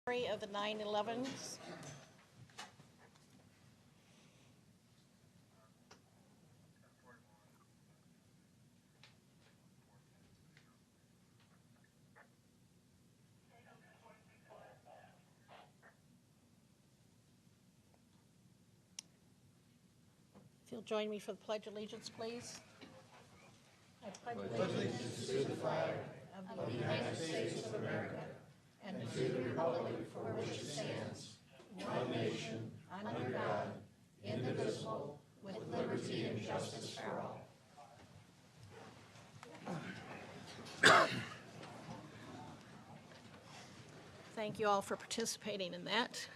of the 9/11s. If you'll join me for the Pledge of Allegiance, please. I pledge allegiance to the flag of the United States of America and to the republic for which it stands, one nation, under God, indivisible, with liberty and justice for all. Thank you all for participating in that.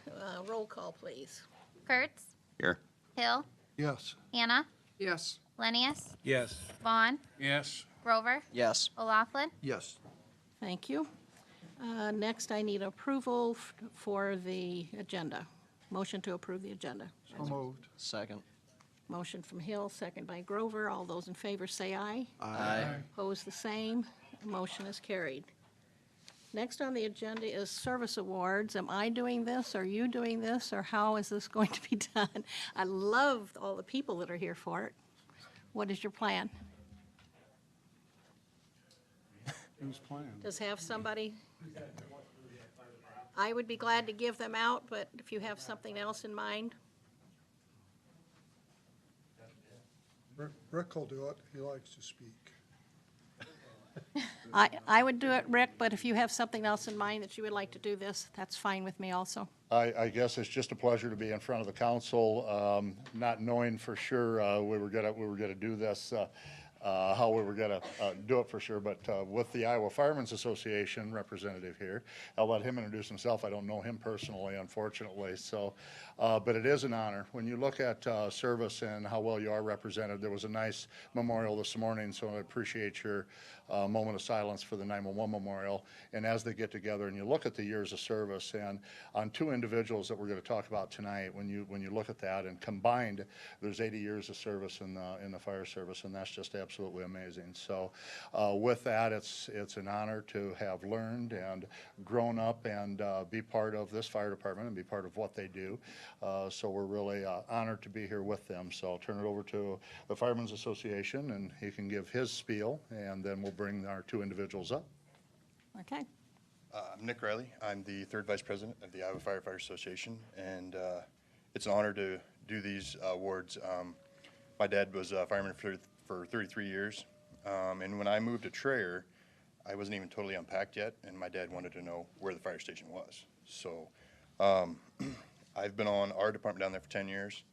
Roll call, please. Kurtz, Here. Hill, Yes. Hannah, Yes. Lennius, Yes. Vaughn, Yes. Grover, Yes. O'Laughlin. Yes. Thank you. Next, I need approval for the agenda. Motion to approve the agenda. So moved. Second. Motion from Hill, second by Grover. All those in favor say aye. Aye. Opposed, the same. Motion is carried. Next on the agenda is service awards. Am I doing this? Are you doing this? Or how is this going to be done? I love all the people that are here for it. What is your plan? Who's playing? Does have somebody? I would be glad to give them out, but if you have something else in mind. Rick will do it. He likes to speak. I would do it, Rick, but if you have something else in mind that you would like to do this, that's fine with me also. I guess it's just a pleasure to be in front of the council, not knowing for sure we were gonna do this, how we were gonna do it for sure, but with the Iowa Firemen's Association representative here, I'll let him introduce himself. I don't know him personally, unfortunately, so, but it is an honor. When you look at service and how well you are represented, there was a nice memorial this morning, so I appreciate your moment of silence for the 911 memorial. And as they get together and you look at the years of service, and on two individuals that we're going to talk about tonight, when you look at that and combined, there's 80 years of service in the fire service, and that's just absolutely amazing. So with that, it's an honor to have learned and grown up and be part of this fire department and be part of what they do. So we're really honored to be here with them. So I'll turn it over to the Firemen's Association, and he can give his spiel, and then we'll bring our two individuals up. Okay. I'm Nick Riley. I'm the third vice president of the Iowa Firefighters Association, and it's an honor to do these awards. My dad was a fireman for 33 years, and when I moved to Traer, I wasn't even totally unpacked yet, and my dad wanted to know where the fire station was. So I've been on our department down there for 10 years.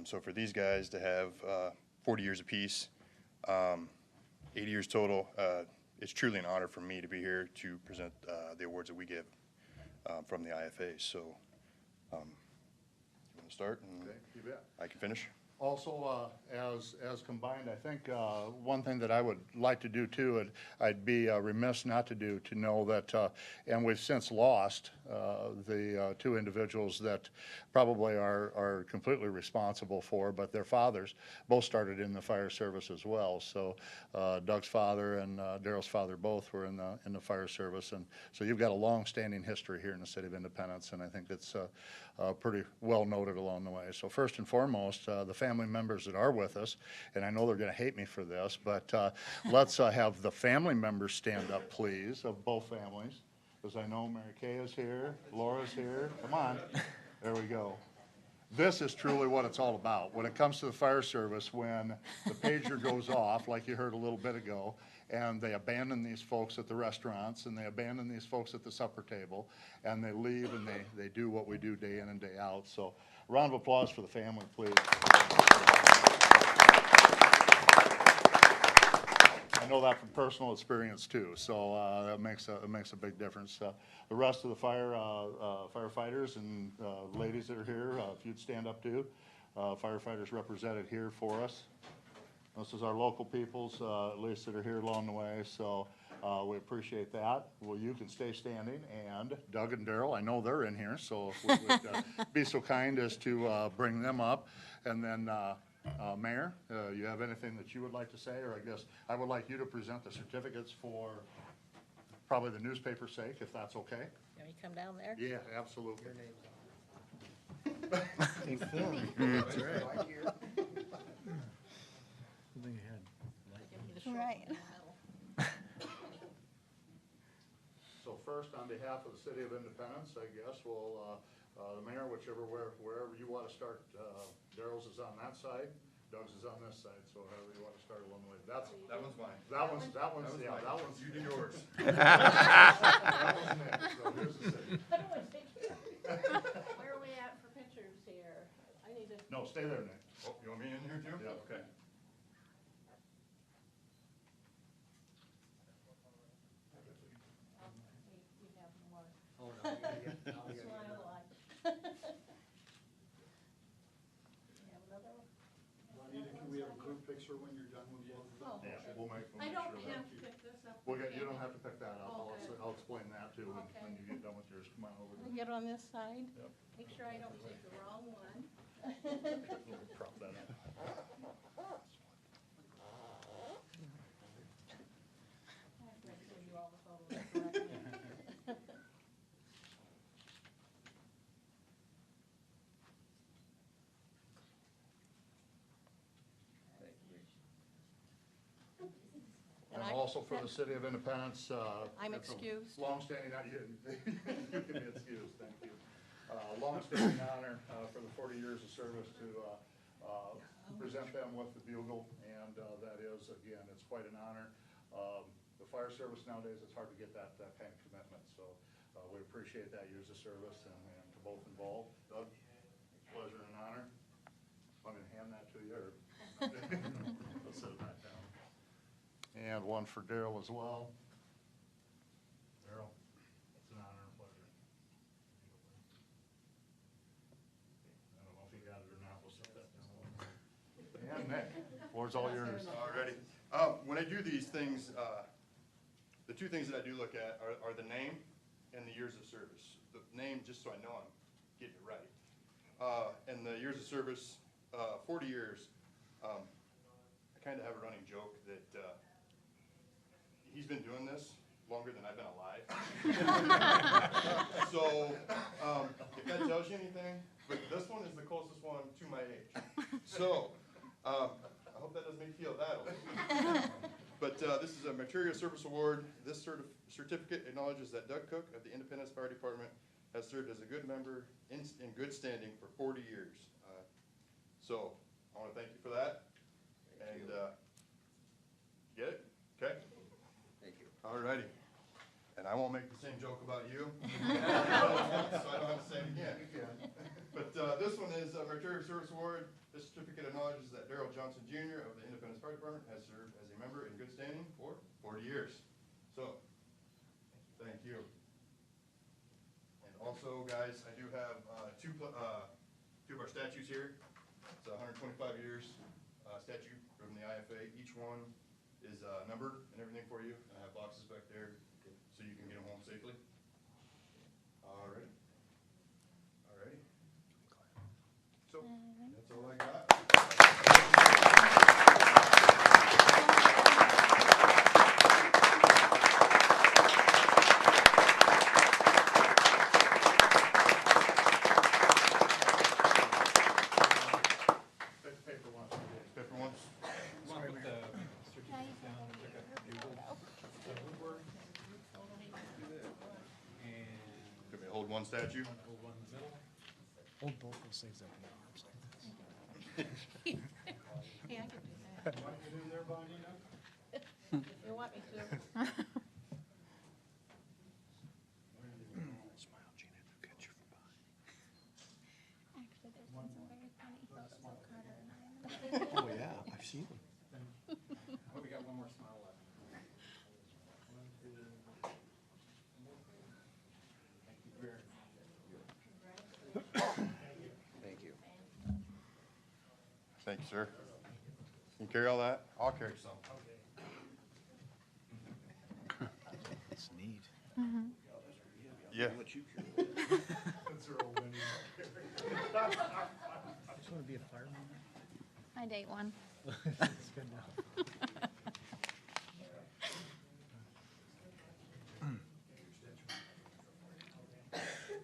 So for these guys to have 40 years apiece, 80 years total, it's truly an honor for me to be here to present the awards that we give from the IFA. So you want to start? And Okay, you bet. I can finish. Also, as combined, I think one thing that I would like to do too, I'd be remiss not to do, to know that, and we've since lost the two individuals that probably are completely responsible for, but their fathers both started in the fire service as well. So Doug's father and Daryl's father both were in the fire service, and so you've got a long-standing history here in the city of Independence, and I think it's pretty well noted along the way. So first and foremost, the family members that are with us, and I know they're going to hate me for this, but let's have the family members stand up, please, of both families, because I know Mary Kay is here, Laura's here. Come on. There we go. This is truly what it's all about. When it comes to the fire service, when the pager goes off, like you heard a little bit ago, and they abandon these folks at the restaurants, and they abandon these folks at the supper table, and they leave and they do what we do day in and day out. So a round of applause for the family, please. I know that from personal experience too, so that makes a big difference. The rest of the firefighters and ladies that are here, if you'd stand up too. Firefighters represented here for us. This is our local peoples, at least that are here along the way, so we appreciate that. Well, you can stay standing, and Doug and Daryl, I know they're in here, so if we would be so kind as to bring them up. And then Mayor, you have anything that you would like to say? Or I guess I would like you to present the certificates for probably the newspaper's sake, if that's okay. Yeah, Can we come down there? Yeah, absolutely. That's right. Right. So first, on behalf of the City of Independence, I guess, we'll, the mayor, wherever you want to start, Daryl's is on that side, Doug's is on this side, so however you want to start along the way. That one's mine. That one's, yeah, that one's. You do yours. That one's next, so here's the city. Where are we at for pictures here? I need to. No, stay there, Nick. Oh, you want me in here too? Yeah. Okay. We have more. Smile like. You have another one? Juanita, can we have a group picture when you're done with both of them? Oh, Yeah, we'll make I sure don't that. have to pick this up. You don't have to pick that up. Okay. I'll explain that too when Okay. you get done with yours. Come on over. Get on this side. Yep. Make sure I don't take the wrong one. Prop that up. I have to make sure you all the photos correctly. And I- also for the City of Independence. I'm it's a excused. Longstanding, you can be excused, thank you. Longstanding honor for the 40 years of service to present them with the bugle, and that is, again, it's quite an honor. The fire service nowadays, it's hard to get that kind of commitment, so we appreciate that years of service and to both involved. Doug, pleasure and honor. Want me to hand that to you, or? Let's set it back down. And one for Daryl as well. Daryl, it's an honor and pleasure. I don't know if you got it or not, we'll set that down. And Nick, floor's all yours. Alrighty. When I do these things, the two things that I do look at are the name and the years of service. The name, just so I know I'm getting it right. And the years of service, 40 years. I kind of have a running joke that he's been doing this longer than I've been alive. So, if that tells you anything, but this one is the closest one to my age. So, I hope that doesn't make you feel that old. But this is a Material Service Award. This certificate acknowledges that Doug Cook of the Independence Fire Department has served as a good member in good standing for 40 years. So, I want to thank you for that. And get it? Okay? Thank you. Alrighty. And I won't make the same joke about you. So I don't have to say it again. But this one is a Material Service Award. This certificate acknowledges that Daryl Johnson Jr. of the Independence Fire Department has served as a member in good standing for 40 years. So, thank you. And also, guys, I do have two of our statues here. It's 125 years statue from the IFA. Each one is numbered and everything for you. And I have boxes back there so you can get them home safely. Alrighty. Alrighty. So, that's all I got. Paper ones. Paper ones? Could we hold one statue? Hold both those things up in your arms like this. Yeah, I can do that. What you do there, Bonita? If you want me to. Smile, Gina, they'll catch you from behind. Actually, there's been some very funny photos of Carter and I. Oh, yeah, I've seen them. We got one more smile left. Thank you. Thank you, sir. Can you carry all that? I'll carry some. It's neat. Yeah. That's her old Winnie. Just want to be a fireman. I date one. It's good now.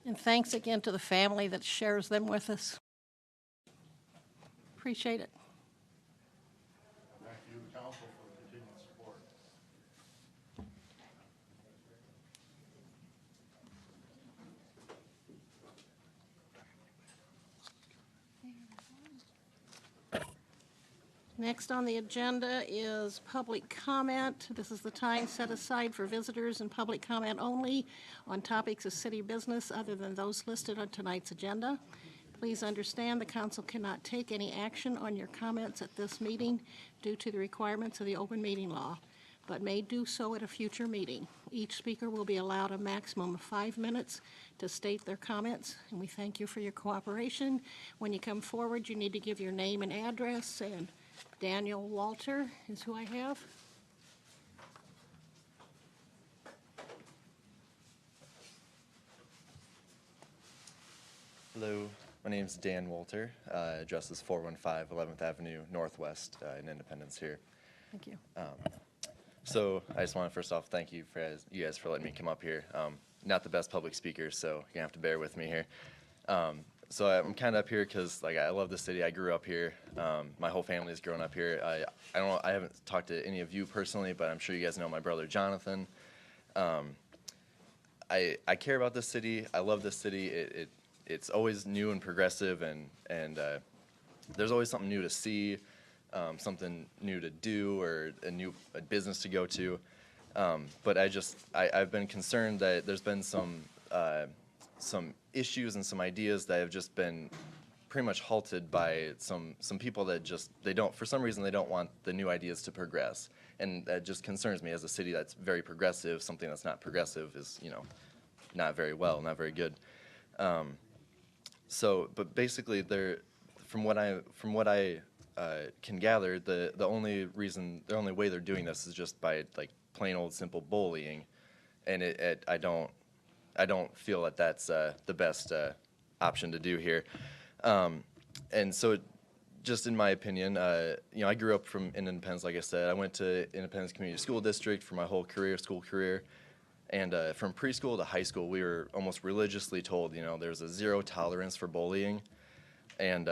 And thanks again to the family that shares them with us. Appreciate it. Thank you, council, for continued support. Next on the agenda is public comment. This is the time set aside for visitors and public comment only on topics of city business other than those listed on tonight's agenda. Please understand the council cannot take any action on your comments at this meeting due to the requirements of the open meeting law, but may do so at a future meeting. Each speaker will be allowed a maximum of 5 minutes to state their comments, and we thank you for your cooperation. When you come forward, you need to give your name and address, and Daniel Walter is who I have. Hello, my name is Dan Walter. Address is 415 11th Avenue Northwest in Independence here. Thank you. So I just want to first off thank you guys for letting me come up here. Not the best public speaker, so you're gonna have to bear with me here. So I'm kind of up here because I love the city. I grew up here. My whole family's grown up here. I don't know. I haven't talked to any of you personally, but I'm sure you guys know my brother Jonathan. I care about this city. I love this city. It's always new and progressive, and there's always something new to see, something new to do, or a business to go to. But I've been concerned that there's been some issues and some ideas that have just been pretty much halted by some people that for some reason they don't want the new ideas to progress. And that just concerns me as a city that's very progressive. Something that's not progressive is, not very good. But basically from what I can gather, the only way they're doing this is just by plain old simple bullying. And I don't feel that that's the best option to do here. And so, just in my opinion, I grew up in Independence, like I said. I went to Independence Community School District for my whole school career. And from preschool to high school, we were almost religiously told, there's a zero tolerance for bullying. And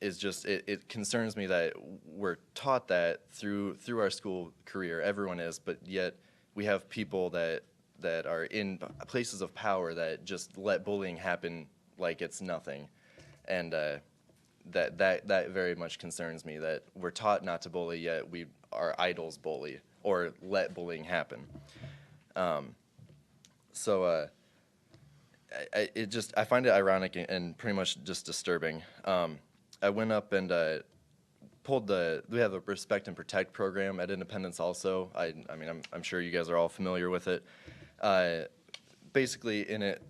it concerns me that we're taught that through our school career. Everyone is, but yet we have people that are in places of power that just let bullying happen like it's nothing. And that very much concerns me, that we're taught not to bully, yet our idols bully or let bullying happen. I find it ironic and pretty much just disturbing. I went up and we have a Respect and Protect program at Independence also. I'm sure you guys are all familiar with it. Basically in it,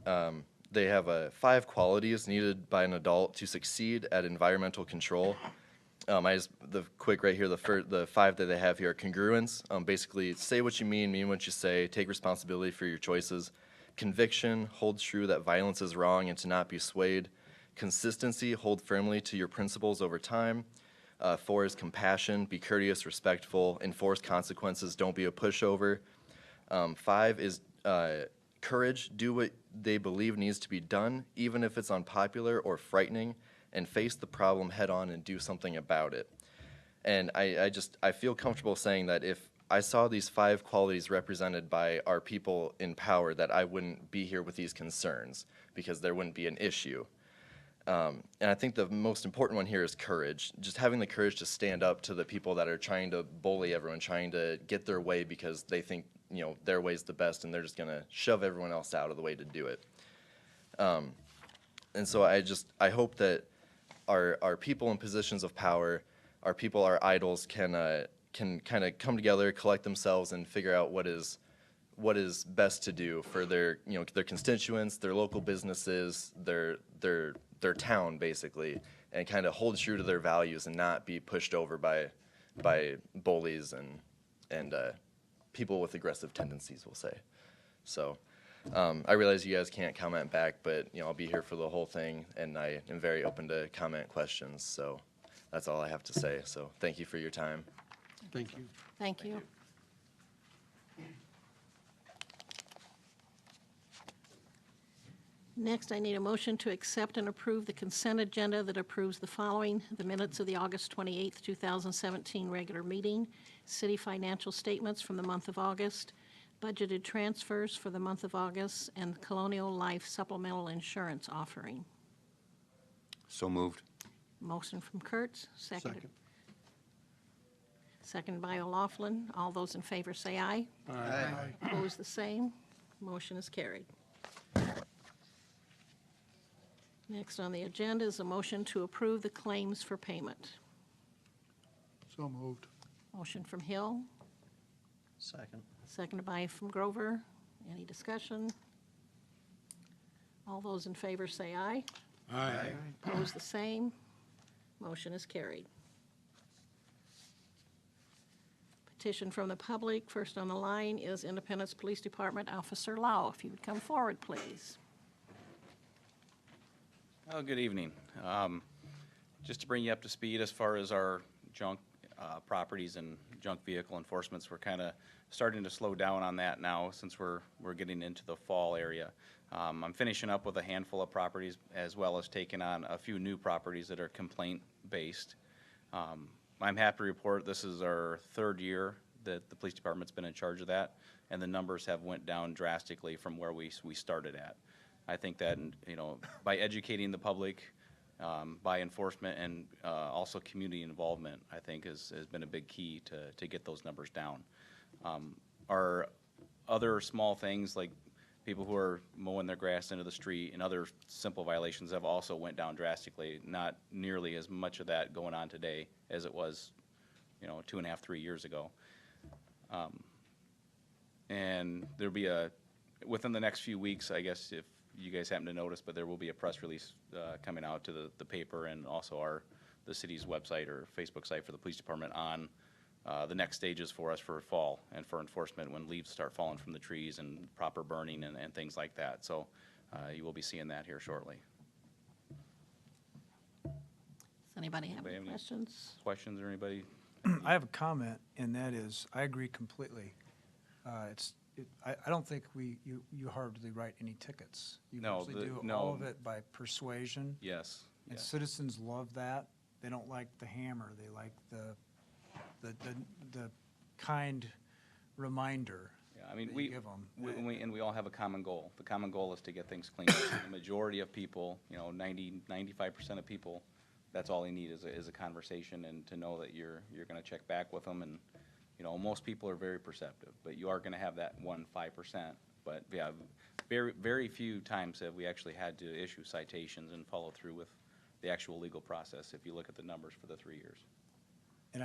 they have 5 qualities needed by an adult to succeed at environmental control. The quick right here, the 5 that they have here are congruence. Basically, say what you mean what you say, take responsibility for your choices. Conviction, hold true that violence is wrong and to not be swayed. Consistency, hold firmly to your principles over time. 4 is compassion, be courteous, respectful, enforce consequences, don't be a pushover. 5 is courage, do what they believe needs to be done, even if it's unpopular or frightening, and face the problem head on and do something about it. And I feel comfortable saying that if I saw these 5 qualities represented by our people in power, that I wouldn't be here with these concerns, because there wouldn't be an issue. And I think the most important one here is courage. Just having the courage to stand up to the people that are trying to bully everyone, trying to get their way because they think, their way's the best, and they're just going to shove everyone else out of the way to do it. And so I hope that our people in positions of power, our idols, can kind of come together, collect themselves, and figure out what is best to do for their constituents, their local businesses, their town, basically, and kind of hold true to their values and not be pushed over by bullies and people with aggressive tendencies, we'll say. So I realize you guys can't comment back, but I'll be here for the whole thing, and I am very open to comment questions. So that's all I have to say. So thank you for your time. Thank you. Thank you. Next, I need a motion to accept and approve the consent agenda that approves the following: the minutes of the August 28th, 2017 regular meeting, city financial statements from the month of August, budgeted transfers for the month of August, and Colonial Life supplemental insurance offering. So moved. Motion from Kurtz, seconded. Second by O'Laughlin. All those in favor say aye. Aye. Opposed, the same. Motion is carried. Next on the agenda is a motion to approve the claims for payment. So moved. Motion from Hill, Second. seconded by from Grover. Any discussion? All those in favor say aye. Aye. Opposed, the same. Motion is carried. Petition from the public. First on the line is Independence Police Department Officer Lau. If you would come forward, please. Oh, good evening. Just to bring you up to speed as far as our junk properties and junk vehicle enforcements, we're kind of starting to slow down on that now since we're getting into the fall area. I'm finishing up with a handful of properties as well as taking on a few new properties that are complaint-based. I'm happy to report this is our third year that the police department's been in charge of that, and the numbers have went down drastically from where we started at. I think that, you know, by educating the public, by enforcement, and also community involvement, I think has been a big key to get those numbers down. Our other small things like people who are mowing their grass into the street and other simple violations have also went down drastically. Not nearly as much of that going on today as it was, you know, 2.5, 3 years ago. And there'll be within the next few weeks, I guess, if you guys happen to notice, but there will be a press release coming out to the paper and also the city's website or Facebook site for the police department on the next stages for us for fall and for enforcement when leaves start falling from the trees and proper burning and things like that. So you will be seeing that here shortly. Does anybody have Anybody any have any questions? Questions or anybody? I have a comment, and that is, I agree completely. I don't think you hardly write any tickets. You No, mostly do no. all of it by persuasion, Yes. and Yes. citizens love that. They don't like the hammer. They like the kind reminder Yeah, I mean, that we you give them. we all have a common goal. The common goal is to get things clean. The majority of people, you know, 95% of people, that's all they need is a conversation and to know that you're going to check back with them. And you know, most people are very perceptive, but you are going to have that 5%. But yeah, very few times have we actually had to issue citations and follow through with the actual legal process. If you look at the numbers for the 3 years. And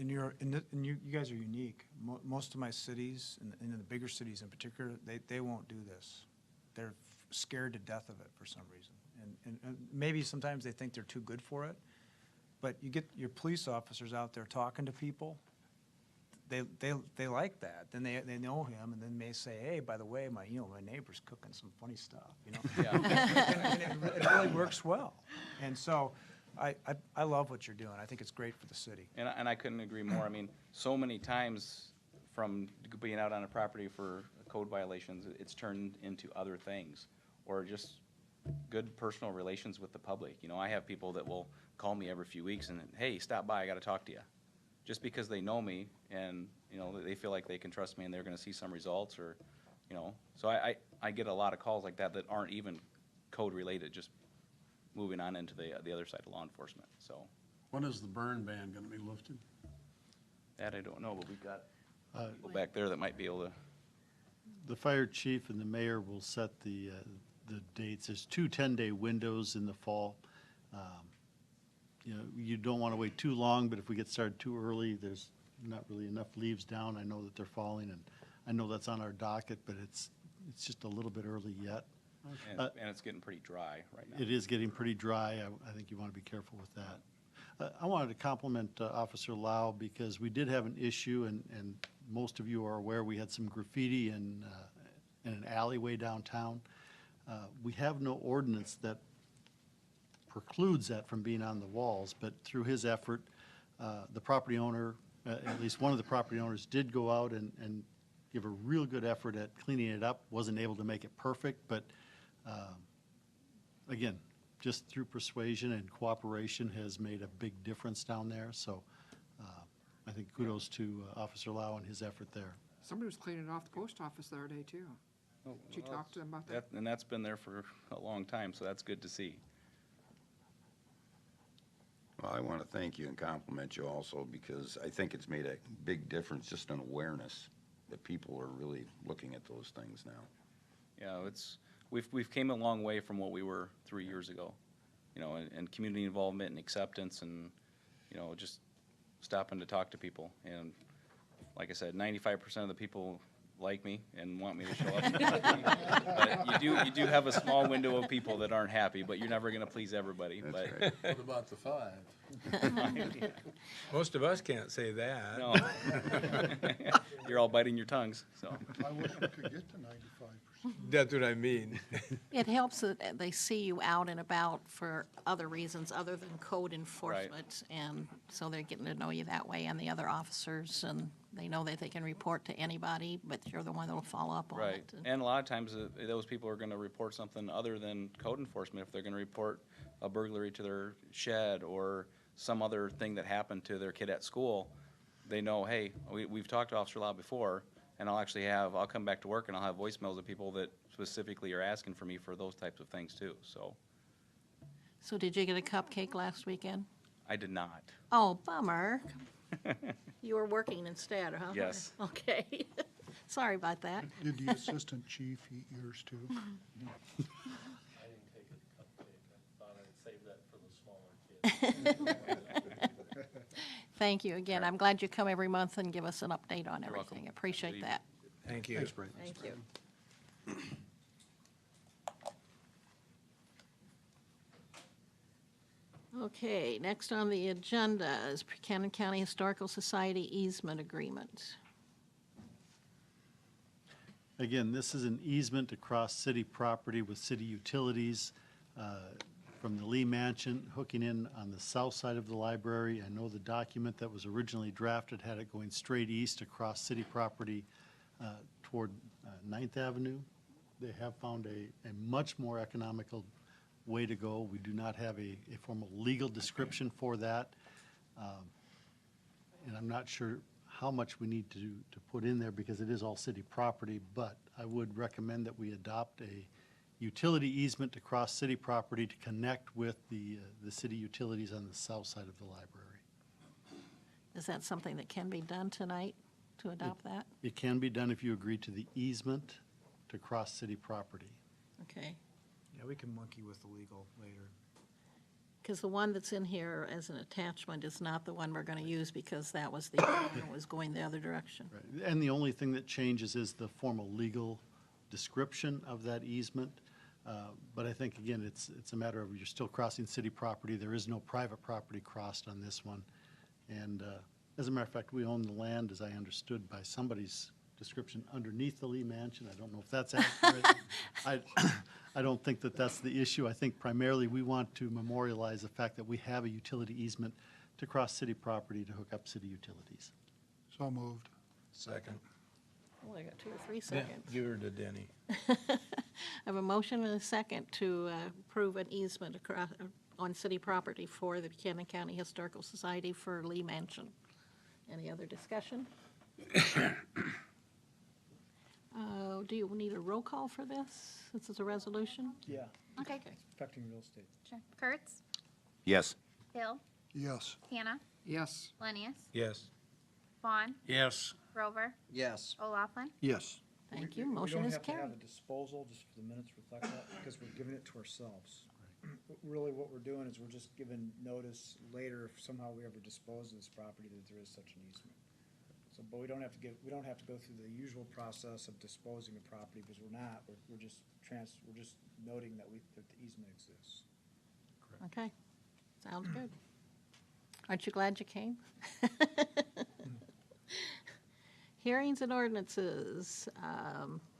you guys are unique. Most of my cities, and in the bigger cities in particular, they won't do this. They're scared to death of it for some reason. And maybe sometimes they think they're too good for it. But you get your police officers out there talking to people. They like that. Then they know him, and then they say, "Hey, by the way, my neighbor's cooking some funny stuff." You know, Yeah. and it really works well. And so, I love what you're doing. I think it's great for the city. And I couldn't agree more. I mean, so many times from being out on a property for code violations, it's turned into other things, or just good personal relations with the public. You know, I have people that will call me every few weeks and, "Hey, stop by, I got to talk to you," just because they know me and, you know, they feel like they can trust me and they're going to see some results, or, you know. So I get a lot of calls like that aren't even code related, just moving on into the other side of law enforcement. So When is the burn ban going to be lifted? that I don't know, but we've got people back there that might be able to. The fire chief and the mayor will set the dates. There's 2 10-day windows in the fall. You know, you don't want to wait too long, but if we get started too early, there's not really enough leaves down. I know that they're falling, and I know that's on our docket, but it's just a little bit early yet. And it's getting pretty dry right now. It is getting pretty dry. I think you want to be careful with that. I wanted to compliment Officer Lau because we did have an issue, and most of you are aware, we had some graffiti in an alleyway downtown. We have no ordinance that precludes that from being on the walls, but through his effort, the property owner, at least one of the property owners, did go out and give a real good effort at cleaning it up. Wasn't able to make it perfect, but again, just through persuasion and cooperation has made a big difference down there. So I think kudos to Officer Lau and his effort there. Somebody was cleaning off the post office the other day, too. Oh, Did you well, talk to them about that? And that's been there for a long time, so that's good to see. Well, I want to thank you and compliment you also, because I think it's made a big difference just in awareness that people are really looking at those things now. Yeah, we've came a long way from what we were 3 years ago, and community involvement and acceptance and, just stopping to talk to people. And like I said, 95% of the people like me and want me to show up. But you do have a small window of people that aren't happy, but you're never gonna please everybody. That's But right. What about the 5? Most of us can't say that. no, you're all biting your tongues, so. I wish we could get to 95%. That's what I mean. It helps that they see you out and about for other reasons other than code enforcement. And so they're getting to know you that way and the other officers, and they know that they can report to anybody, but you're the one that'll follow up on Right, it. and a lot of times, those people are gonna report something other than code enforcement. If they're gonna report a burglary to their shed or some other thing that happened to their kid at school, they know, hey, we've talked to Officer Lau before, and I'll come back to work and I'll have voicemails of people that specifically are asking for me for those types of things too, so. So did you get a cupcake last weekend? I did not. Oh, bummer. You were working instead, huh? Yes. Okay. Sorry about that. Did the assistant chief eat yours too? I didn't take a cupcake. I thought I'd save that for the smaller kids. Thank you again. I'm glad you come every month and give us an update on You're welcome. everything. Appreciate Leave. that. Thank you. Thanks, Brad. Thank you. Okay, next on the agenda is Buchanan County Historical Society easement agreement. Again, this is an easement across city property with city utilities from the Lee Mansion hooking in on the south side of the library. I know the document that was originally drafted had it going straight east across city property toward 9th Avenue. They have found a much more economical way to go. We do not have a formal legal description for that. And I'm not sure how much we need to put in there because it is all city property, but I would recommend that we adopt a utility easement across city property to connect with the city utilities on the south side of the library. Is that something that can be done tonight to adopt that? It can be done if you agree to the easement to cross city property. Okay. Yeah, we can monkey with the legal later. Because the one that's in here as an attachment is not the one we're going to use because that was the one that was going the other direction. Right. And the only thing that changes is the formal legal description of that easement. But I think, again, it's a matter of you're still crossing city property. There is no private property crossed on this one. And as a matter of fact, we own the land, as I understood, by somebody's description underneath the Lee Mansion. I don't know if that's accurate. I don't think that that's the issue. I think primarily we want to memorialize the fact that we have a utility easement to cross city property to hook up city utilities. So moved. Second. Well, I got 2 or 3 Yeah, seconds. give her to Denny. I have a motion and a second to approve an easement across, on city property for the Buchanan County Historical Society for Lee Mansion. Any other discussion? Do you need a roll call for this, since it's a resolution? Yeah, Okay, affecting real estate. sure. Kurtz, Yes. Hill, Yes. Hannah, Yes. Lenius, Yes. Vaughn, Yes. Rover, Yes. O'Laughlin. Yes. Thank you, motion is We don't have to have carried. a disposal, just for the minutes reflect that, because we're giving it to ourselves. Really, what we're doing is we're just giving notice later if somehow we ever dispose of this property that there is such an easement. So, but we don't have to go through the usual process of disposing of property, because we're not, we're just noting that the easement exists. Okay, sounds good. Aren't you glad you came? Hearings and ordinances.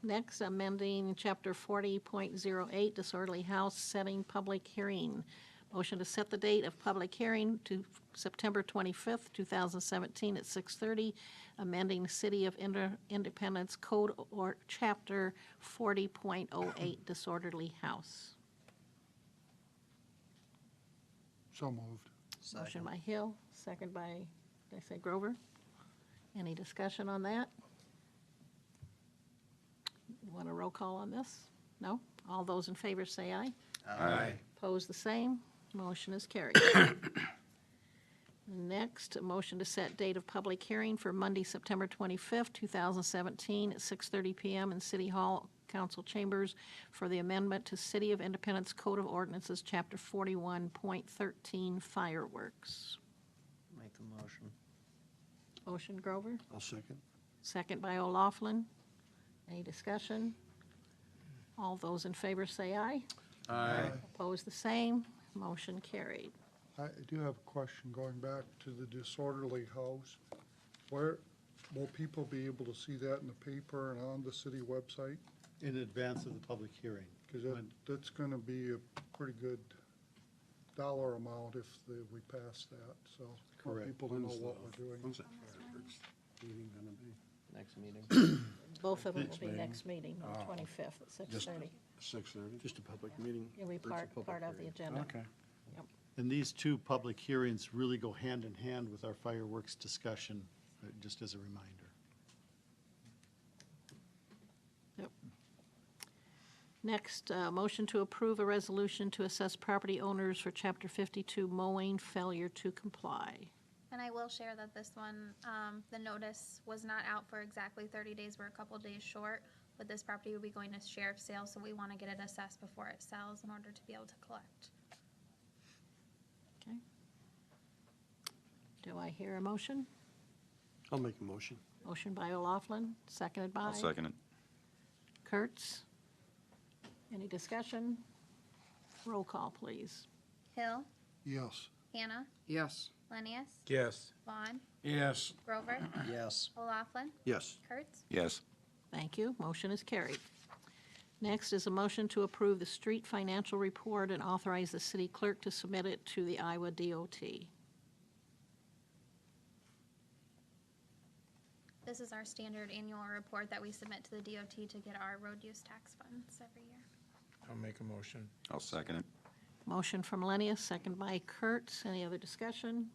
Next, amending Chapter 40.08, disorderly house setting public hearing. Motion to set the date of public hearing to September 25th, 2017 at 6:30, amending City of Independence Code or Chapter 40.08, disorderly house. So moved. Motion by Hill, second by, did I say Grover? Any discussion on that? You want a roll call on this? No? All those in favor say aye. Aye. Opposed, the same. Motion is carried. Next, a motion to set date of public hearing for Monday, September 25th, 2017, at 6:30 PM in City Hall Council Chambers for the amendment to City of Independence Code of Ordinances, Chapter 41.13, fireworks. Make the motion. Motion, Grover? I'll second. Second by O'Laughlin. Any discussion? All those in favor say aye. Aye. Opposed, the same. Motion carried. I do have a question going back to the disorderly house. Where, will people be able to see that in the paper and on the city website? In advance of the public hearing. Because that's gonna be a pretty good dollar amount if we pass that, so. I want Correct. people to know what we're doing. Next meeting. Both of them will be next meeting, on the 25th at 6:30. 6:30? Just a public meeting? It'll be part of the agenda. Okay. And these two public hearings really go hand in hand with our fireworks discussion, just as a reminder. Yep. Next, motion to approve a resolution to assess property owners for Chapter 52 mowing failure to comply. And I will share that this one, the notice was not out for exactly 30 days. We're a couple days short, but this property will be going to sheriff's sale, so we want to get it assessed before it sells in order to be able to collect. Okay. Do I hear a motion? I'll make a motion. Motion by O'Laughlin, seconded by? I'll second it. Kurtz. Any discussion? Roll call, please. Hill, Yes. Hannah, Yes. Lenius, Yes. Vaughn, Yes. Grover, Yes. O'Laughlin, Yes. Kurtz. Yes. Thank you. Motion is carried. Next is a motion to approve the street financial report and authorize the city clerk to submit it to the Iowa DOT. This is our standard annual report that we submit to the DOT to get our road use tax funds every year. I'll make a motion. I'll second it. Motion from Lenius, second by Kurtz. Any other discussion?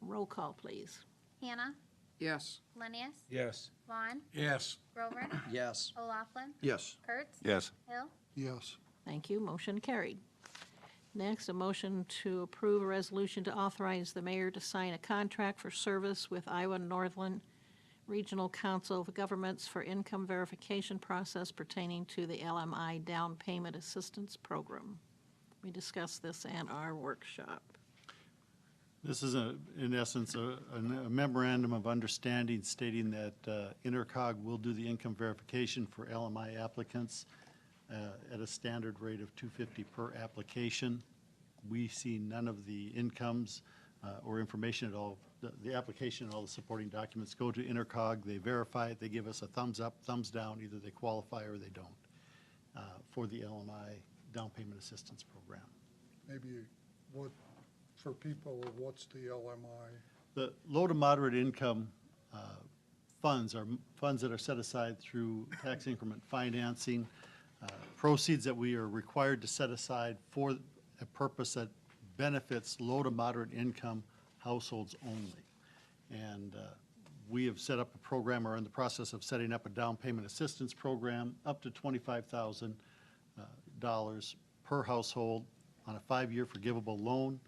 Roll call, please. Hannah, Yes. Lenius, Yes. Vaughn, Yes. Grover, Yes. O'Laughlin, Yes. Kurtz. Yes. Hill, Yes. Thank you. Motion carried. Next, a motion to approve a resolution to authorize the mayor to sign a contract for service with Iowa Northland Regional Council of Governments for income verification process pertaining to the LMI Down Payment Assistance Program. We discussed this in our workshop. This is, in essence, a memorandum of understanding stating that Intercog will do the income verification for LMI applicants at a standard rate of $250 per application. We see none of the incomes or information at all. The application and all the supporting documents go to Intercog. They verify it. They give us a thumbs up, thumbs down. Either they qualify or they don't for the LMI Down Payment Assistance Program. Maybe what, for people, what's the LMI? The low to moderate income funds are funds that are set aside through tax increment financing, proceeds that we are required to set aside for a purpose that benefits low to moderate income households only. And we have set up a program, or are in the process of setting up a down payment assistance program up to $25,000 per household on a 5-year forgivable loan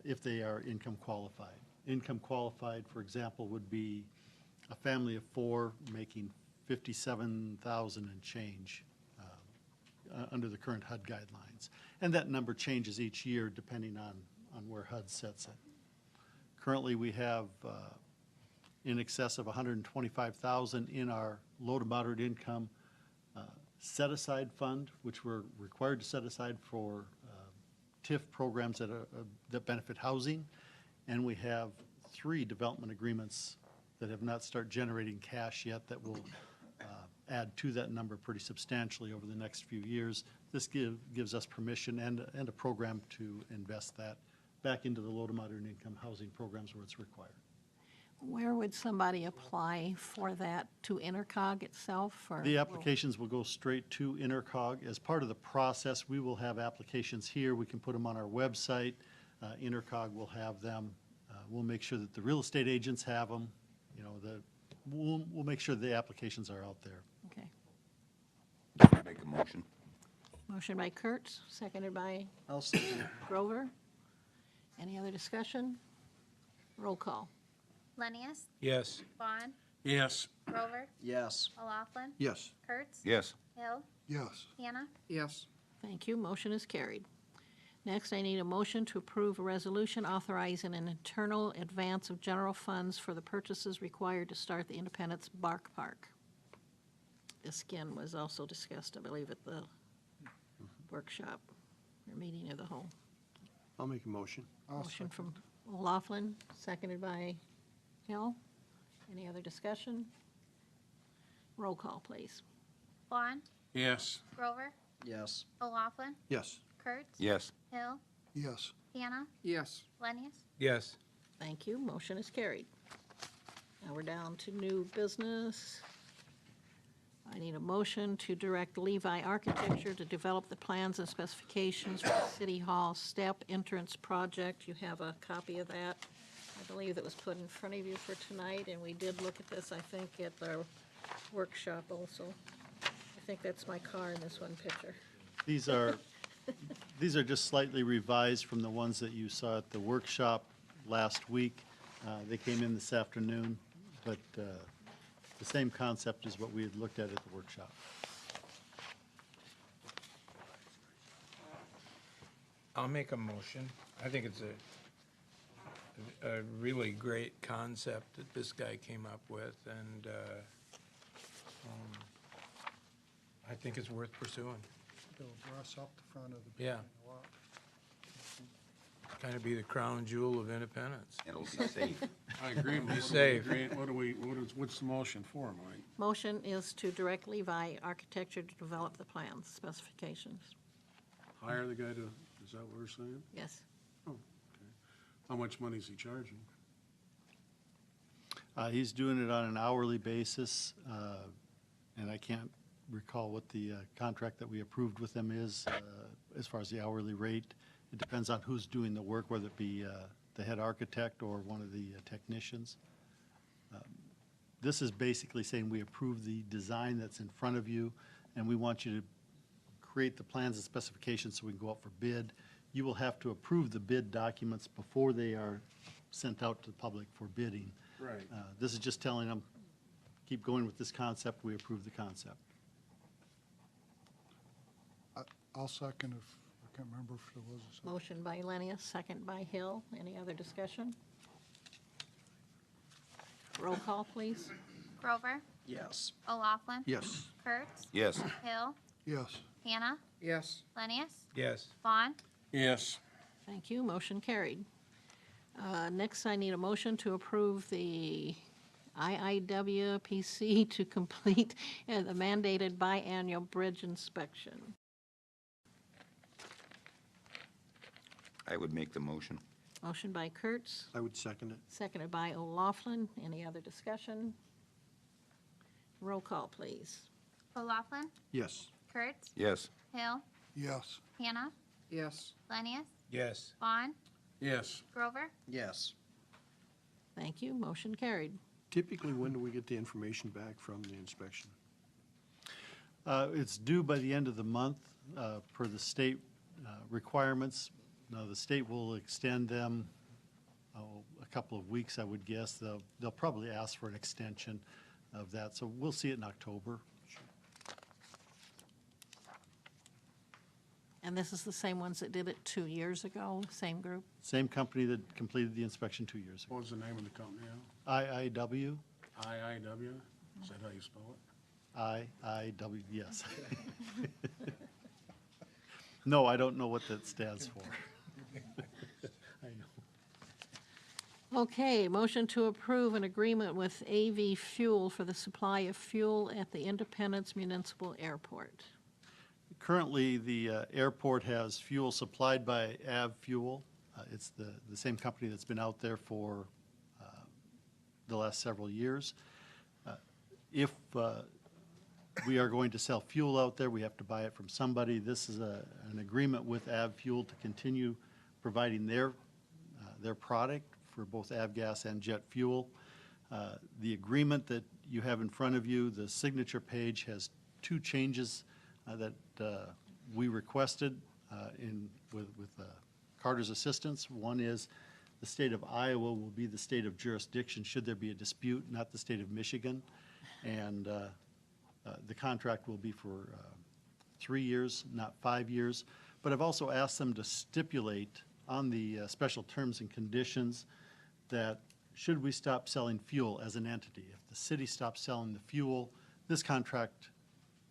if they are income qualified. Income qualified, for example, would be a family of 4 making $57,000 and change under the current HUD guidelines. And that number changes each year depending on where HUD sets it. Currently, we have in excess of $125,000 in our low to moderate income set-aside fund, which we're required to set aside for TIF programs that benefit housing. And we have 3 development agreements that have not started generating cash yet that will add to that number pretty substantially over the next few years. This gives us permission and a program to invest that back into the low to moderate income housing programs where it's required. Where would somebody apply for that? To Intercog itself? Or The applications will go straight to Intercog. As part of the process, we will have applications here. We can put them on our website. Intercog will have them. We'll make sure that the real estate agents have them, you know, we'll make sure the applications are out there. Okay. Make a motion. Motion by Kurtz, seconded by I'll second. Grover. Any other discussion? Roll call. Lenius, Yes. Vaughn, Yes. Grover, Yes. O'Laughlin, Yes. Kurtz, Yes. Hill, Yes. Hannah. Yes. Thank you. Motion is carried. Next, I need a motion to approve a resolution authorizing an internal advance of general funds for the purchases required to start the Independence Bark Park. This again was also discussed, I believe, at the workshop or meeting of the whole. I'll make a motion. Motion from O'Laughlin, seconded by Hill. Any other discussion? Roll call, please. Vaughn, Yes. Grover, Yes. O'Laughlin, Yes. Kurtz, Yes. Hill, Yes. Hannah, Yes. Lenius. Yes. Thank you. Motion is carried. Now we're down to new business. I need a motion to direct Levi Architecture to develop the plans and specifications for the City Hall step entrance project. You have a copy of that. I believe that was put in front of you for tonight, and we did look at this, I think, at the workshop also. I think that's my car in this one picture. These are just slightly revised from the ones that you saw at the workshop last week. They came in this afternoon, but the same concept as what we had looked at the workshop. I'll make a motion. I think it's a really great concept that this guy came up with, and I think it's worth pursuing. They'll dress up the front of the Yeah. building a lot. Kind of be the crown jewel of Independence. It'll be safe. I agree. Be safe. What's the motion for, Mike? Motion is to direct Levi Architecture to develop the plans, specifications. Hire the guy to, is that what we're saying? Yes. How much money is he charging? He's doing it on an hourly basis, and I can't recall what the contract that we approved with them is as far as the hourly rate. It depends on who's doing the work, whether it be the head architect or one of the technicians. This is basically saying we approve the design that's in front of you, and we want you to create the plans and specifications so we can go out for bid. You will have to approve the bid documents before they are sent out to the public for bidding. Right. This is just telling them, keep going with this concept, we approve the concept. I'll second if, I can't remember if there was a second. Motion by Lenius, second by Hill. Any other discussion? Roll call, please. Grover, Yes. O'Laughlin, Yes. Kurtz, Yes. Hill, Yes. Hannah, Yes. Lenius, Yes. Vaughn, Yes. Thank you. Motion carried. Next, I need a motion to approve the IIWPC to complete the mandated biannual bridge inspection. I would make the motion. Motion by Kurtz, I would second it. seconded by O'Laughlin. Any other discussion? Roll call, please. O'Laughlin, Yes. Kurtz, Yes. Hill, Yes. Hannah, Yes. Lenius, Yes. Vaughn, Yes. Grover, Yes. Thank you. Motion carried. Typically, when do we get the information back from the inspection? It's due by the end of the month per the state requirements. Now, the state will extend them a couple of weeks, I would guess. They'll probably ask for an extension of that, so we'll see it in October. And this is the same ones that did it 2 years ago, same group? Same company that completed the inspection 2 years ago. What was the name of the company now? IIW, IIW? Is that how you spell it? IIW, yes. No, I don't know what that stands for. I know. Okay, motion to approve an agreement with AV Fuel for the supply of fuel at the Independence Municipal Airport. Currently, the airport has fuel supplied by Av Fuel. It's the same company that's been out there for the last several years. If we are going to sell fuel out there, we have to buy it from somebody. This is an agreement with Av Fuel to continue providing their their product for both avgas and jet fuel. The agreement that you have in front of you, the signature page, has two changes that we requested with Carter's assistance. One is the state of Iowa will be the state of jurisdiction should there be a dispute, not the state of Michigan. And the contract will be for 3 years, not 5 years. But I've also asked them to stipulate on the special terms and conditions that should we stop selling fuel as an entity, if the city stops selling the fuel, this contract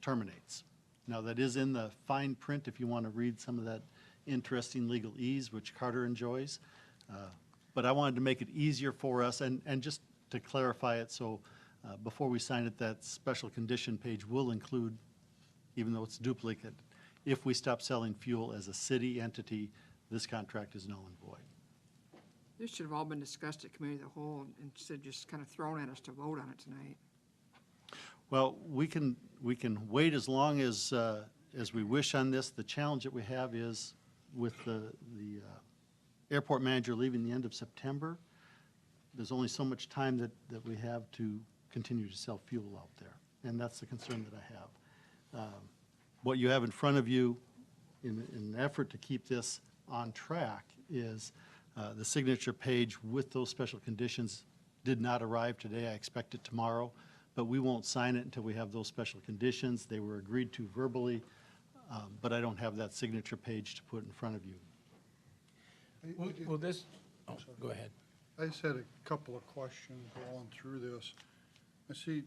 terminates. Now, that is in the fine print if you want to read some of that interesting legalese, which Carter enjoys. But I wanted to make it easier for us, and just to clarify it, so before we sign it, that special condition page will include, even though it's duplicate, if we stop selling fuel as a city entity, this contract is null and void. This should have all been discussed at committee of the whole instead of just kind of thrown at us to vote on it tonight. Well, we can wait as long as we wish on this. The challenge that we have is with the airport manager leaving the end of September, there's only so much time that we have to continue to sell fuel out there. And that's the concern that I have. What you have in front of you in an effort to keep this on track is the signature page with those special conditions did not arrive today. I expect it tomorrow, but we won't sign it until we have those special conditions. They were agreed to verbally, but I don't have that signature page to put in front of you. Will this, oh, go ahead. I just had a couple of questions going through this. I see,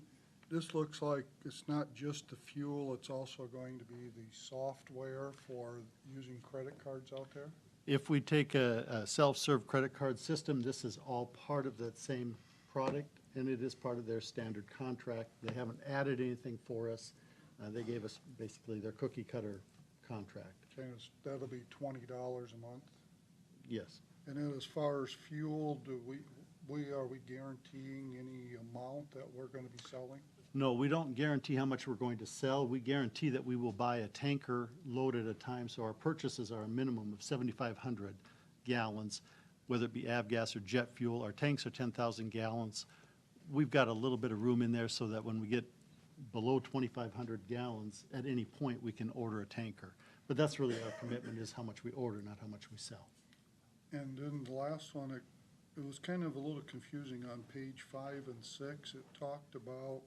this looks like it's not just the fuel, it's also going to be the software for using credit cards out there? If we take a self-serve credit card system, this is all part of that same product, and it is part of their standard contract. They haven't added anything for us. They gave us basically their cookie cutter contract. Okay, that'll be $20 a month? Yes. And then as far as fuel, are we guaranteeing any amount that we're gonna be selling? No, we don't guarantee how much we're going to sell. We guarantee that we will buy a tanker load at a time, so our purchases are a minimum of 7,500 gallons, whether it be avgas or jet fuel. Our tanks are 10,000 gallons. We've got a little bit of room in there so that when we get below 2,500 gallons, at any point, we can order a tanker. But that's really our commitment, is how much we order, not how much we sell. And then the last one, it was kind of a little confusing on page 5 and 6. It talked about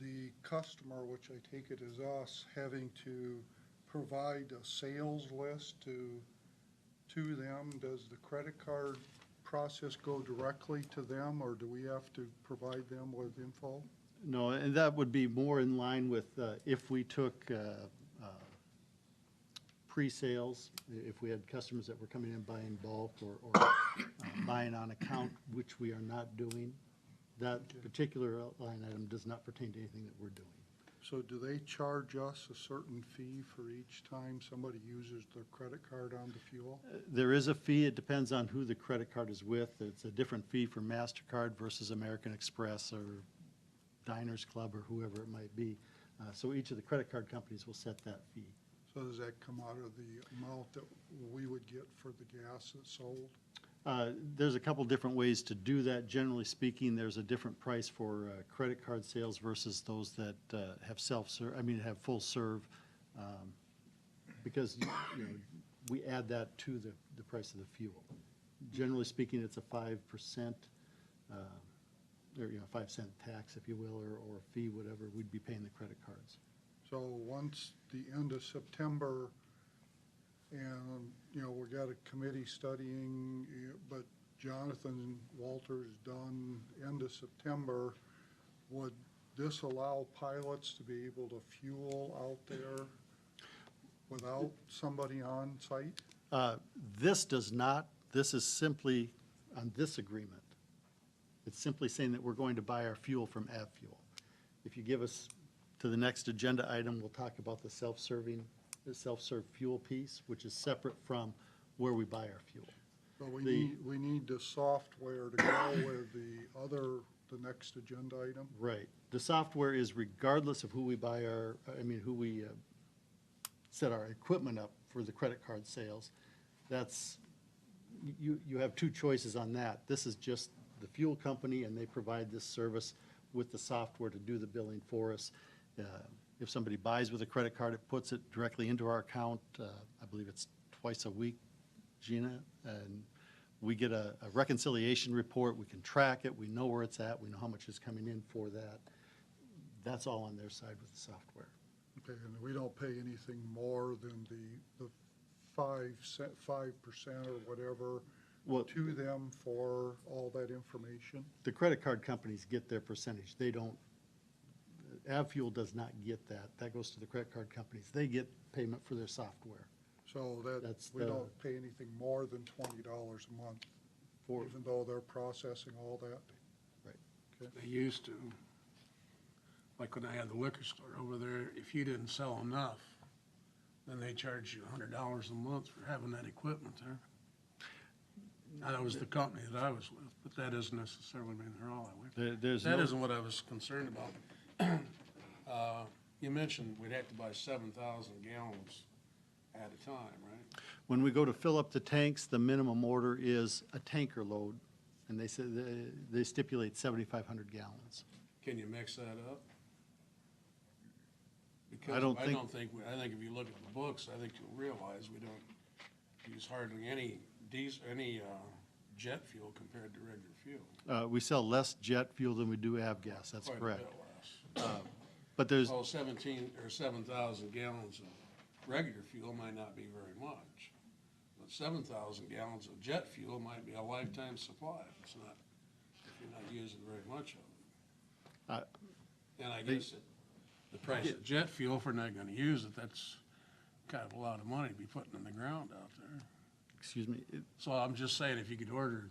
the customer, which I take it is us, having to provide a sales list to them. Does the credit card process go directly to them, or do we have to provide them with info? No, and that would be more in line with if we took pre-sales, if we had customers that were coming in buying bulk or buying on account, which we are not doing. That particular line item does not pertain to anything that we're doing. So do they charge us a certain fee for each time somebody uses their credit card on the fuel? There is a fee. It depends on who the credit card is with. It's a different fee for MasterCard versus American Express or Diners Club or whoever it might be. So each of the credit card companies will set that fee. So does that come out of the amount that we would get for the gas that's sold? There's a couple different ways to do that. Generally speaking, there's a different price for credit card sales versus those that have have full serve, because we add that to the price of the fuel. Generally speaking, it's a 5%, or 5-cent tax, if you will, or fee, whatever we'd be paying the credit cards. So once the end of September, and, we got a committee studying, but Jonathan Walter's done end of September, would this allow pilots to be able to fuel out there without somebody on site? This does not. This is simply on this agreement. It's simply saying that we're going to buy our fuel from AvFuel. If you give us to the next agenda item, we'll talk about the self-serve fuel piece, which is separate from where we buy our fuel. But we need the software to go with the next agenda item? Right. The software is regardless of who we buy who we set our equipment up for the credit card sales. That's you have two choices on that. This is just the fuel company, and they provide this service with the software to do the billing for us. If somebody buys with a credit card, it puts it directly into our account. I believe it's twice a week, Gina, and we get a reconciliation report. We can track it. We know where it's at. We know how much is coming in for that. That's all on their side with the software. Okay, and we don't pay anything more than the 5% or whatever Well, to them for all that information? the credit card companies get their percentage. They don't, AvFuel does not get that. That goes to the credit card companies. They get payment for their software. So That's we the- don't pay anything more than $20 a month, For, even though they're processing all that? They used to. Like when I had the liquor store over there, if you didn't sell enough, then they charged you $100 a month for having that equipment there. Now, that was the company that I was with, but that doesn't necessarily mean they're all that way. there's That no, isn't what I was concerned about. You mentioned we'd have to buy 7,000 gallons at a time, right? when we go to fill up the tanks, the minimum order is a tanker load, and they say, they stipulate 7,500 gallons. Can you mix that up? Because I don't I think- think if you look at the books, I think you'll realize we don't use hardly any jet fuel compared to regular fuel. We sell less jet fuel than we do avgas, that's Quite a correct. bit less. But there's, So 17 or 7,000 gallons of regular fuel might not be very much. But 7,000 gallons of jet fuel might be a lifetime supply if it's not, if you're not using very much of it. And I guess the price of jet fuel, if we're not gonna use it, that's kind of a lot of money to be putting in the ground out there. excuse me, So I'm just saying, if you could order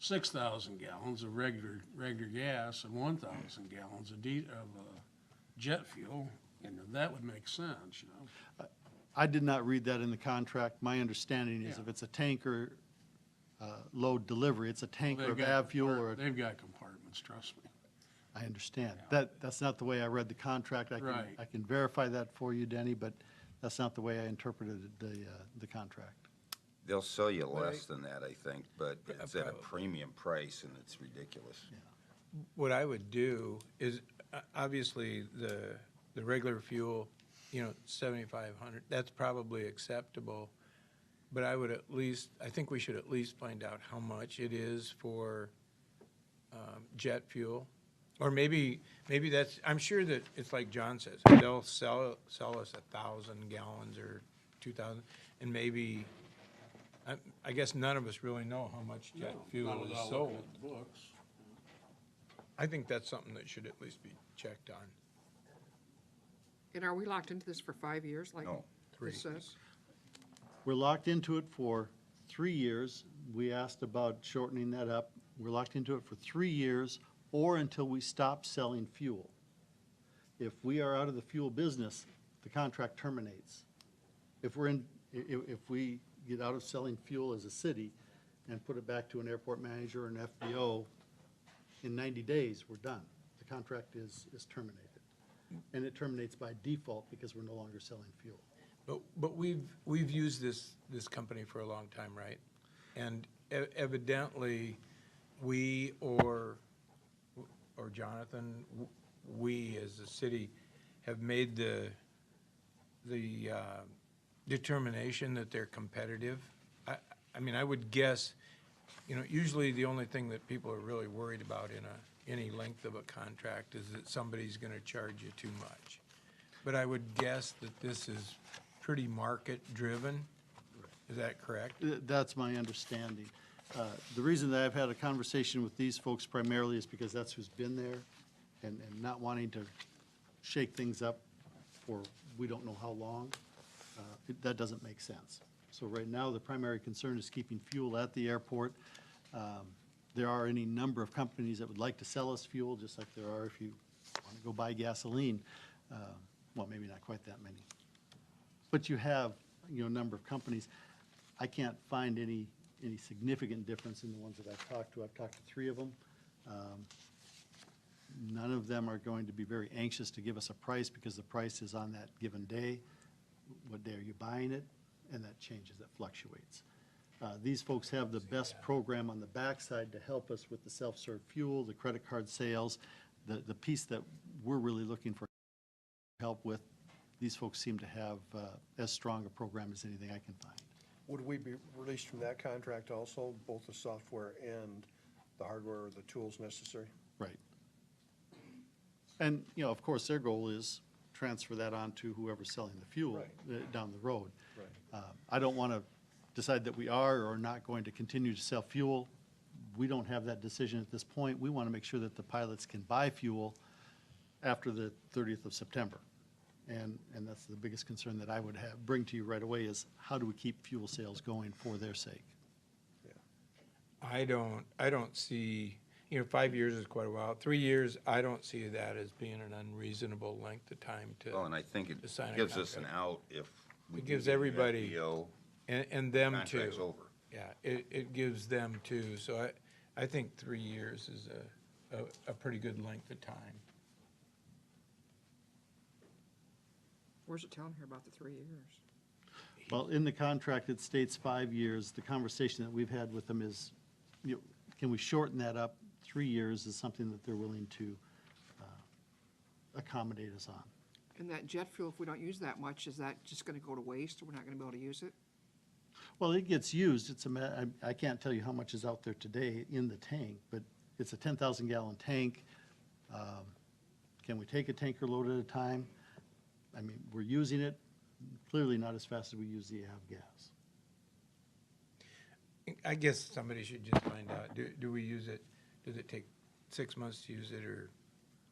6,000 gallons of regular gas and 1,000 gallons of jet fuel, and that would make sense, you know? I did not read that in the contract. My understanding is Yeah. if it's a tanker load delivery, it's a tanker They've of got avfuel or, They've got compartments, trust me. I understand. Yeah. That's not the way I read the contract. Right. I can verify that for you, Denny, but that's not the way I interpreted the contract. They'll sell you less than that, I think, but it's at a Probably. premium price, and it's ridiculous. What I would do is, obviously, the regular fuel, 7,500, that's probably acceptable. But I think we should at least find out how much it is for jet fuel. Or maybe that's, I'm sure that it's like John says, they'll sell us 1,000 gallons or 2,000, and maybe, I guess none of us really know how much jet Not fuel is without sold. looking at the books. I think that's something that should at least be checked on. And are we locked into this for 5 years, like No. this says? We're locked into it for 3 years. We asked about shortening that up. We're locked into it for 3 years or until we stop selling fuel. If we are out of the fuel business, the contract terminates. If we get out of selling fuel as a city and put it back to an airport manager or an FBO, in 90 days, we're done. The contract is terminated. And it terminates by default because we're no longer selling fuel. But we've used this company for a long time, right? And evidently, we or Jonathan, we as a city have made the determination that they're competitive. I mean, I would guess, usually the only thing that people are really worried about in any length of a contract is that somebody's gonna charge you too much. But I would guess that this is pretty market-driven. Is that correct? That's my understanding. The reason that I've had a conversation with these folks primarily is because that's who's been there and not wanting to shake things up for we don't know how long. That doesn't make sense. So right now, the primary concern is keeping fuel at the airport. There are any number of companies that would like to sell us fuel, just like there are if you want to go buy gasoline. Well, maybe not quite that many. But you have, a number of companies. I can't find any significant difference in the ones that I've talked to. I've talked to 3 of them. None of them are going to be very anxious to give us a price because the price is on that given day. What day are you buying it? And that changes, that fluctuates. These folks have the best program on the backside to help us with the self-serve fuel, the credit card sales, the piece that we're really looking for help with. These folks seem to have as strong a program as anything I can find. Would we be released from that contract also, both the software and the hardware or the tools necessary? Right. And, you know, of course, their goal is transfer that on to whoever's selling the fuel down the road. Right. I don't want to decide that we are or are not going to continue to sell fuel. We don't have that decision at this point. We want to make sure that the pilots can buy fuel after the 30th of September. And that's the biggest concern that I would bring to you right away is how do we keep fuel sales going for their sake? I don't see, 5 years is quite a while. 3 years, I don't see that as being an unreasonable length of time to. Well, and I think it to sign a gives us an contract. out if we It do gives get an everybody- FBO, And them too. contract's over. Yeah, it gives them too. So I think 3 years is a pretty good length of time. Where's it telling here about the 3 years? Well, in the contract, it states 5 years. The conversation that we've had with them is, can we shorten that up? 3 years is something that they're willing to accommodate us on. And that jet fuel, if we don't use that much, is that just gonna go to waste, or we're not gonna be able to use it? Well, it gets used. I can't tell you how much is out there today in the tank, but it's a 10,000 gallon tank. Can we take a tanker load at a time? I mean, we're using it, clearly not as fast as we use the av gas. I guess somebody should just find out, do we use it, does it take 6 months to use it or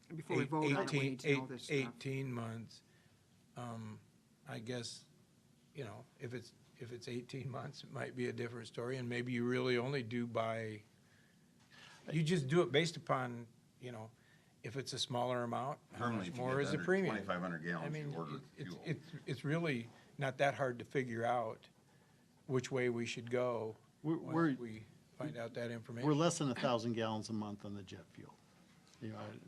And before we vote on it, we need to know this stuff. 18 months? I guess, if it's 18 months, it might be a different story, and maybe you really only do buy, you just do it based upon, if it's a smaller amount, how Normally, much if you more get is the under premium? 2,500 I gallons, mean, you order it's, fuel. it's really not that hard to figure out which way we should go We're- once we find out that information. We're less than 1,000 gallons a month on the jet fuel.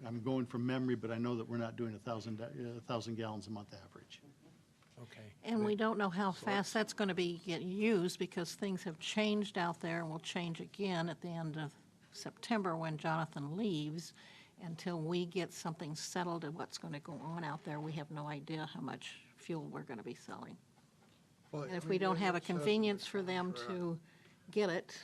I'm going from memory, but I know that we're not doing 1,000 gallons a month average. Okay. And we don't know how fast that's going to get used because things have changed out there and will change again at the end of September when Jonathan leaves. Until we get something settled of what's going to go on out there, we have no idea how much fuel we're going to be selling. But, And I if mean, we don't it have a says in the convenience for them contract, to get it,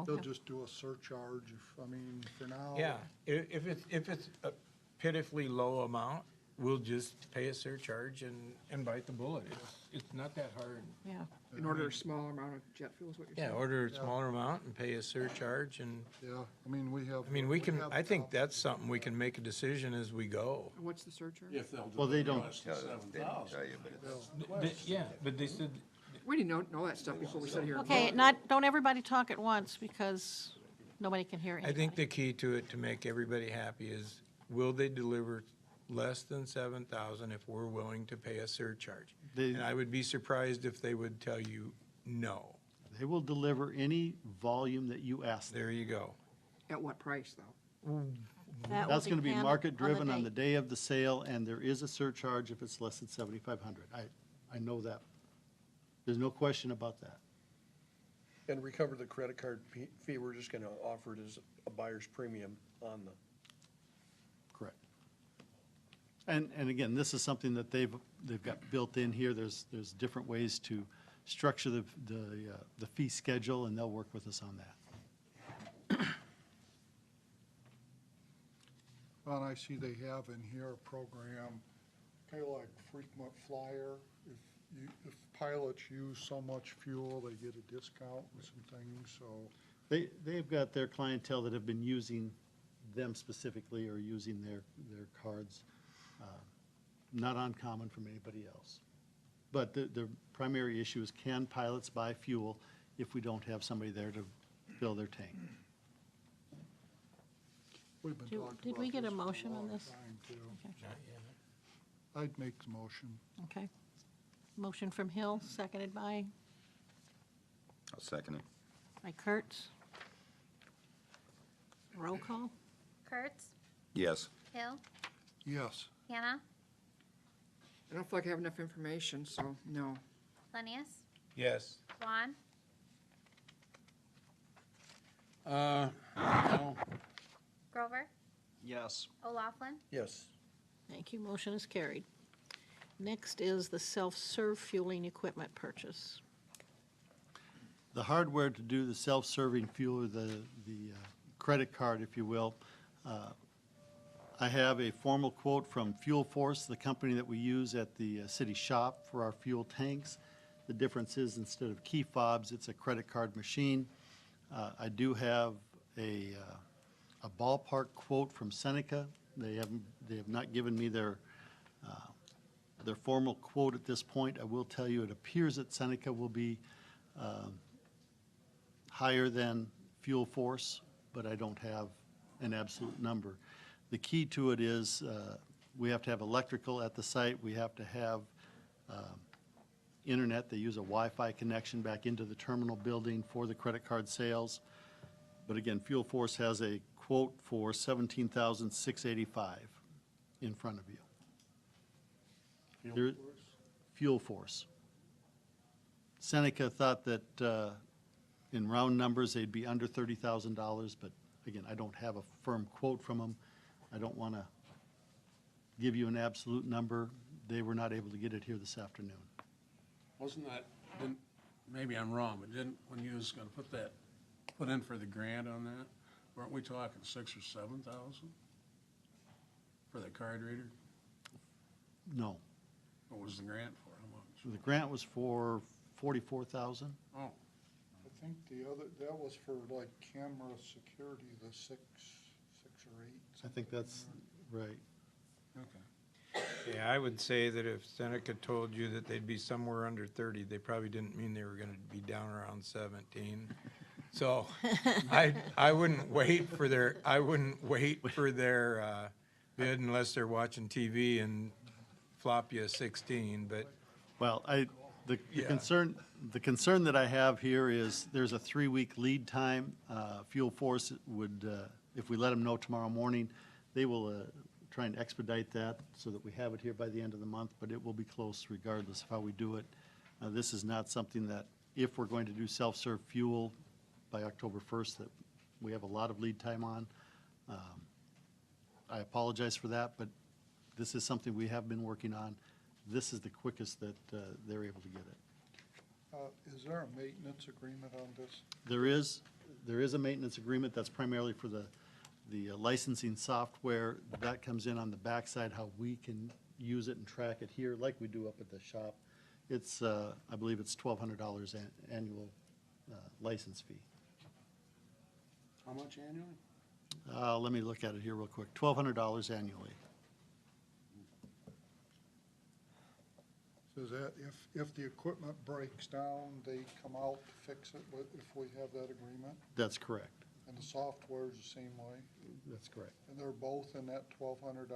They'll just do a surcharge for now. Yeah, if it's a pitifully low amount, we'll just pay a surcharge and bite the bullet. It's not that hard. yeah. In order a smaller amount of jet fuel is what you're saying? Yeah, order a smaller amount and pay a surcharge and, Yeah, I mean, we have. we can, have I think options. that's something we can make a decision as we go. And what's the surcharge? If they'll Well, they deliver don't. less Yeah, than they didn't 7,000. tell you, but it's, Yeah, but they said, We didn't know that stuff before we sit here. and Okay, vote. don't everybody talk at once because nobody can hear I anybody. think the key to it, to make everybody happy, is will they deliver less than 7,000 if we're willing to pay a surcharge? They- And I would be surprised if they would tell you no. They will deliver any volume that you ask them. There you go. At what price, though? That will That's going to be depend market-driven on the date. day of the sale, and there is a surcharge if it's less than 7,500. I know that. There's no question about that. And recover the credit card fee, we're just gonna offer it as a buyer's premium on the. Correct. And again, this is something that they've got built in here. There's different ways to structure the fee schedule, and they'll work with us on that. And I see they have in here a program, kind of like frequent flyer. If pilots use so much fuel, they get a discount and some things, so. They've got their clientele that have been using them specifically or using their cards. Not uncommon from anybody else. But the primary issue is, can pilots buy fuel if we don't have somebody there to fill their tank? We've been talking Did about we get a this for motion on long this? time, too. Okay. I'd make the motion. Okay. Motion from Hill, seconded by I'll second it. Kurtz. Roll call? Kurtz, Yes. Hill, Yes. Hannah, I don't feel like I have enough information, so no. Lenius, Yes. Juan, No. Grover, Yes. O'Laughlin, Yes. Thank you, motion is carried. Next is the self-serve fueling equipment purchase. The hardware to do the self-serving fuel, or the credit card, if you will, I have a formal quote from Fuel Force, the company that we use at the city shop for our fuel tanks. The difference is, instead of key fobs, it's a credit card machine. I do have a ballpark quote from Seneca. They have not given me their formal quote at this point. I will tell you, it appears that Seneca will be higher than Fuel Force, but I don't have an absolute number. The key to it is we have to have electrical at the site. We have to have internet. They use a Wi-Fi connection back into the terminal building for the credit card sales. But again, Fuel Force has a quote for $17,685 in front of you. There- Fuel Force. Seneca thought that in round numbers, they'd be under $30,000, but again, I don't have a firm quote from them. I don't want to give you an absolute number. They were not able to get it here this afternoon. Wasn't that, maybe I'm wrong, but when you was gonna put in for the grant on that, weren't we talking 6,000 or 7,000 for the card reader? No. What was the grant for? How much? So the grant was for $44,000. Oh, I think that was for like camera security, the six or eight. I think that's right. okay. Yeah, I would say that if Seneca told you that they'd be somewhere under 30, they probably didn't mean they were gonna be down around 17. So I wouldn't wait for their bid unless they're watching TV and flop you a 16, but Well, the Yeah. concern that I have here is there's a 3-week lead time. Fuel Force would, if we let them know tomorrow morning, they will try and expedite that so that we have it here by the end of the month, but it will be close regardless of how we do it. This is not something that, if we're going to do self-serve fuel by October 1st, that we have a lot of lead time on. I apologize for that, but this is something we have been working on. This is the quickest that they're able to get it. Is there a maintenance agreement on this? There is a maintenance agreement that's primarily for the licensing software. That comes in on the backside, how we can use it and track it here like we do up at the shop. It's, I believe it's $1,200 annual license fee. How much annually? Let me look at it here real quick. $1,200 annually. So is that if the equipment breaks down, they come out to fix it if we have that agreement? That's correct. And the software is the same way? That's correct. And they're both in that $1,200?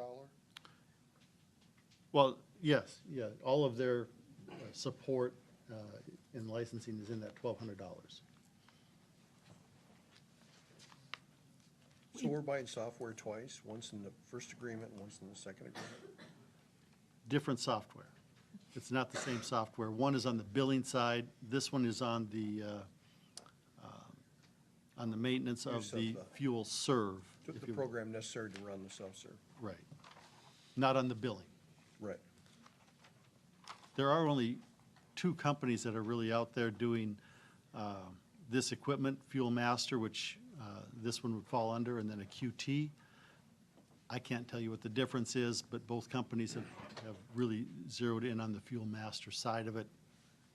Well, yes, yeah, all of their support in licensing is in that $1,200. So we're buying software twice, once in the first agreement, and once in the second agreement? Different software. It's not the same software. One is on the billing side. This one is on the maintenance of Use of the the- fuel serve. The if you will. program necessary to run the self-serve? Right. Not on the billing. Right. There are only 2 companies that are really out there doing this equipment, Fuel Master, which this one would fall under, and then a QT. I can't tell you what the difference is, but both companies have really zeroed in on the Fuel Master side of it.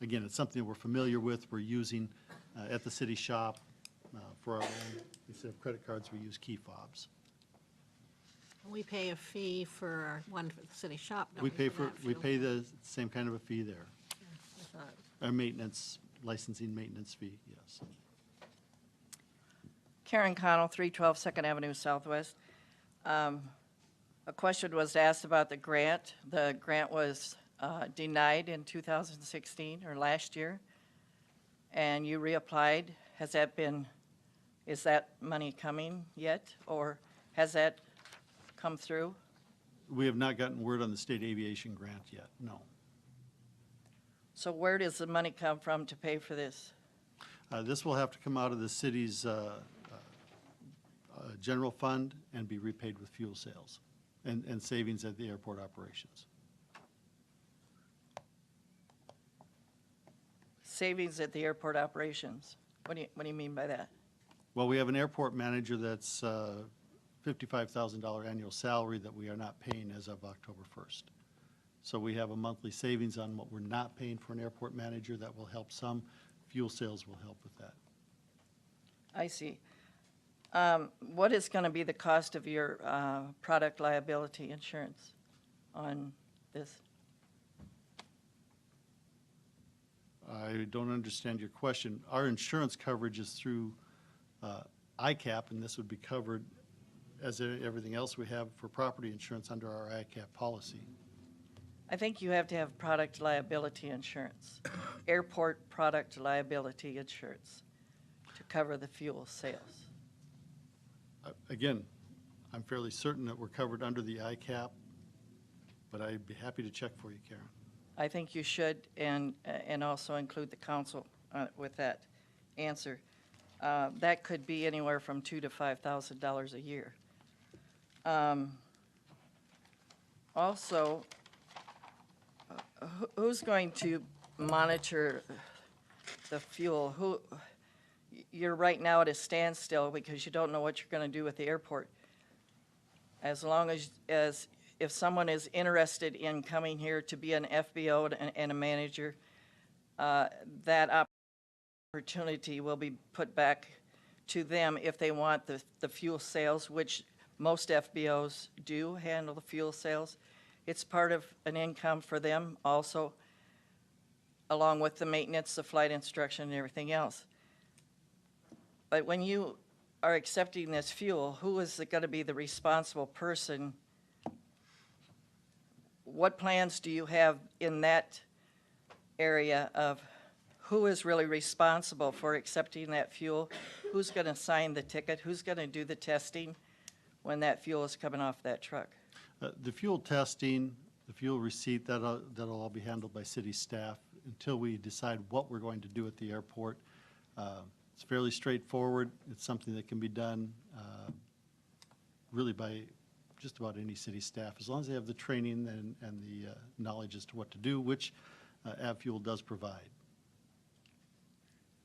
Again, it's something that we're familiar with, we're using at the city shop for our own, instead of credit cards, we use key fobs. We pay a fee for our one for the city shop, don't We we? pay for that we fuel? pay the same kind of a fee there. I thought- Our maintenance, licensing maintenance fee, yes. Karen Connell, 312 Second Avenue Southwest. A question was asked about the grant. The grant was denied in 2016, or last year, and you reapplied. Is that money coming yet, or has that come through? We have not gotten word on the state aviation grant yet, no. So where does the money come from to pay for this? This will have to come out of the city's general fund and be repaid with fuel sales and savings at the airport operations. Savings at the airport operations. What do you mean by that? Well, we have an airport manager that's $55,000 annual salary that we are not paying as of October 1st. So we have a monthly savings on what we're not paying for an airport manager that will help some. Fuel sales will help with that. I see. What is going to be the cost of your product liability insurance on this? I don't understand your question. Our insurance coverage is through ICAP, and this would be covered as everything else we have for property insurance under our ICAP policy. I think you have to have product liability insurance, airport product liability insurance, to cover the fuel sales. Again, I'm fairly certain that we're covered under the ICAP, but I'd be happy to check for you, Karen. I think you should, and also include the council with that answer. That could be anywhere from $2,000 to $5,000 a year. Also, who's going to monitor the fuel? You're right now at a standstill because you don't know what you're going to do with the airport. As long as if someone is interested in coming here to be an FBO and a manager, that opportunity will be put back to them if they want the fuel sales, which most FBOs do handle the fuel sales. It's part of an income for them also, along with the maintenance, the flight instruction, and everything else. But when you are accepting this fuel, who is going to be the responsible person? What plans do you have in that area of who is really responsible for accepting that fuel? Who's going to sign the ticket? Who's going to do the testing when that fuel is coming off that truck? The fuel testing, the fuel receipt, that'll all be handled by city staff until we decide what we're going to do at the airport. It's fairly straightforward. It's something that can be done really by just about any city staff, as long as they have the training and the knowledge as to what to do, which AvFuel does provide.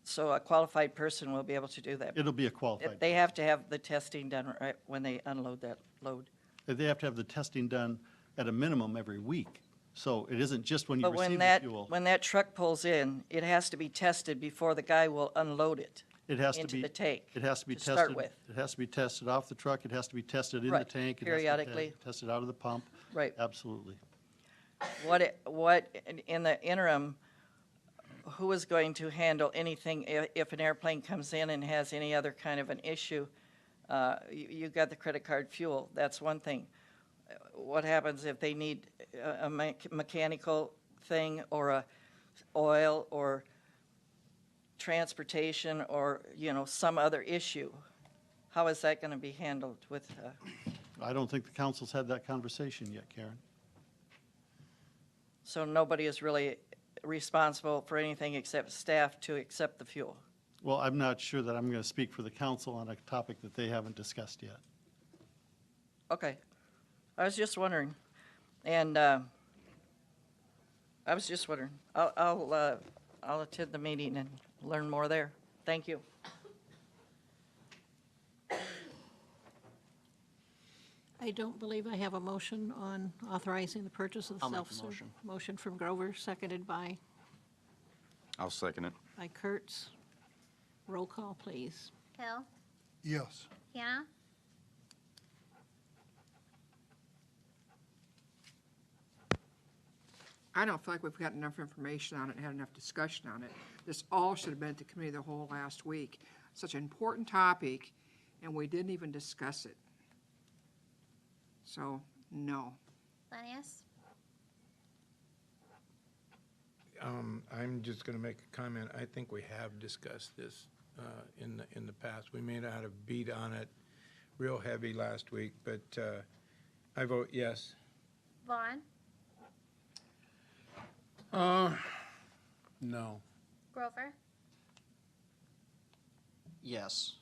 So a qualified person will be able to do that? It'll be a qualified. They have to have the testing done right when they unload that load? They have to have the testing done at a minimum every week. So it isn't just when you But receive the fuel. when that truck pulls in, it has to be tested before the guy will unload it It has to into be. the tank. It has to be to tested. start with. It has to be tested off the truck. It has to be tested in the Right, tank. It has to be periodically. tested out of the pump. Right. Absolutely. What in the interim, who is going to handle anything if an airplane comes in and has any other kind of an issue? You've got the credit card fuel. That's one thing. What happens if they need a mechanical thing or a oil or transportation or, some other issue? How is that going to be handled with? I don't think the council's had that conversation yet, Karen. So nobody is really responsible for anything except staff to accept the fuel? Well, I'm not sure that I'm going to speak for the council on a topic that they haven't discussed yet. Okay. I was just wondering. And I was just wondering. I'll attend the meeting and learn more there. Thank you. I don't believe I have a motion on authorizing the purchase of the I'll make the self-serve. motion. Motion from Grover, seconded by I'll second it. Kurtz. Roll call, please. Hill, Yes. Hannah, I don't feel like we've got enough information on it and had enough discussion on it. This all should have been at the committee of the whole last week. Such an important topic, and we didn't even discuss it. So, no. Lenius, I'm just going to make a comment. I think we have discussed this in the past. We may not have beat on it real heavy last week, but I vote yes. Vaughn, No. Grover, Yes.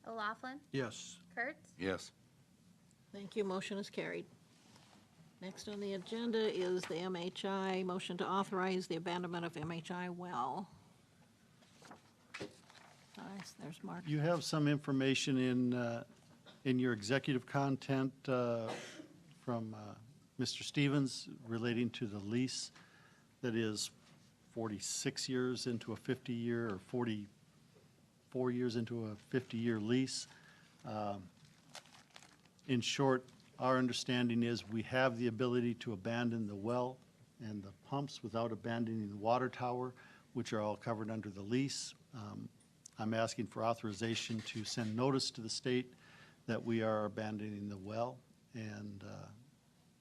O'Laughlin, Yes. Kurtz, Yes. Thank you, motion is carried. Next on the agenda is the MHI, motion to authorize the abandonment of MHI well. Nice, there's Mark. You have some information in your executive content from Mr. Stevens relating to the lease that is 46 years into a 50-year, or 44 years into a 50-year lease. In short, our understanding is we have the ability to abandon the well and the pumps without abandoning the water tower, which are all covered under the lease. I'm asking for authorization to send notice to the state that we are abandoning the well and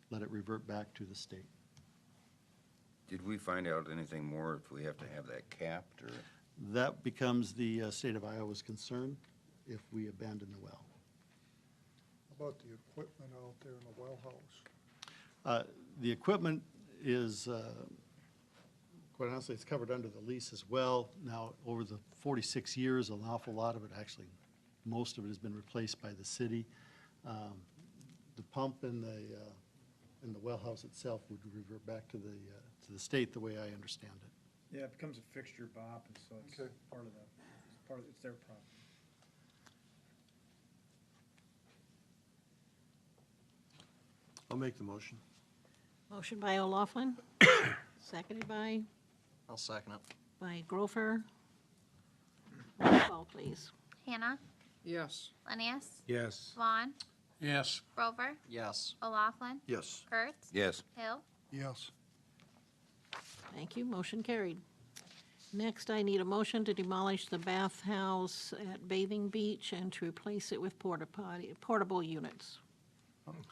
let it revert back to the state. Did we find out anything more if we have to have that capped, or? That becomes the state of Iowa's concern if we abandon the well. How about the equipment out there in the well house? The equipment is, quite honestly, it's covered under the lease as well. Now, over the 46 years, an awful lot of it, actually, most of it has been replaced by the city. The pump and the well house itself would revert back to the state, the way I understand it. Yeah, it becomes a fixture, Bob, and so it's Okay. it's their problem. I'll make the motion. Motion by O'Laughlin, seconded by I'll second it. Grover. Roll call, please. Hannah, Yes. Lennius, Yes. Vaughn, Yes. Grover, Yes. O'Laughlin, Yes. Kurtz, Yes. Hill. Yes. Thank you, motion carried. Next, I need a motion to demolish the bathhouse at Bathing Beach and to replace it with portable units.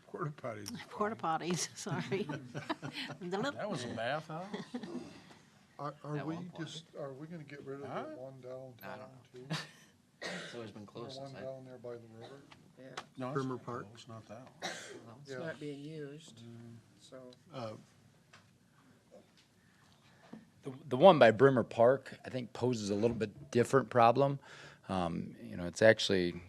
Porta potties. Porta potties, sorry. That was a bathhouse? Are At we one point. are we gonna get rid of Huh? that one downtown too? It's always been The closed. one down there by the river? Yeah, No, it's Bremer not Park. close, not that one. it's Yeah. not being used, so. The one by Bremer Park, I think, poses a little bit different problem. You know, it's actually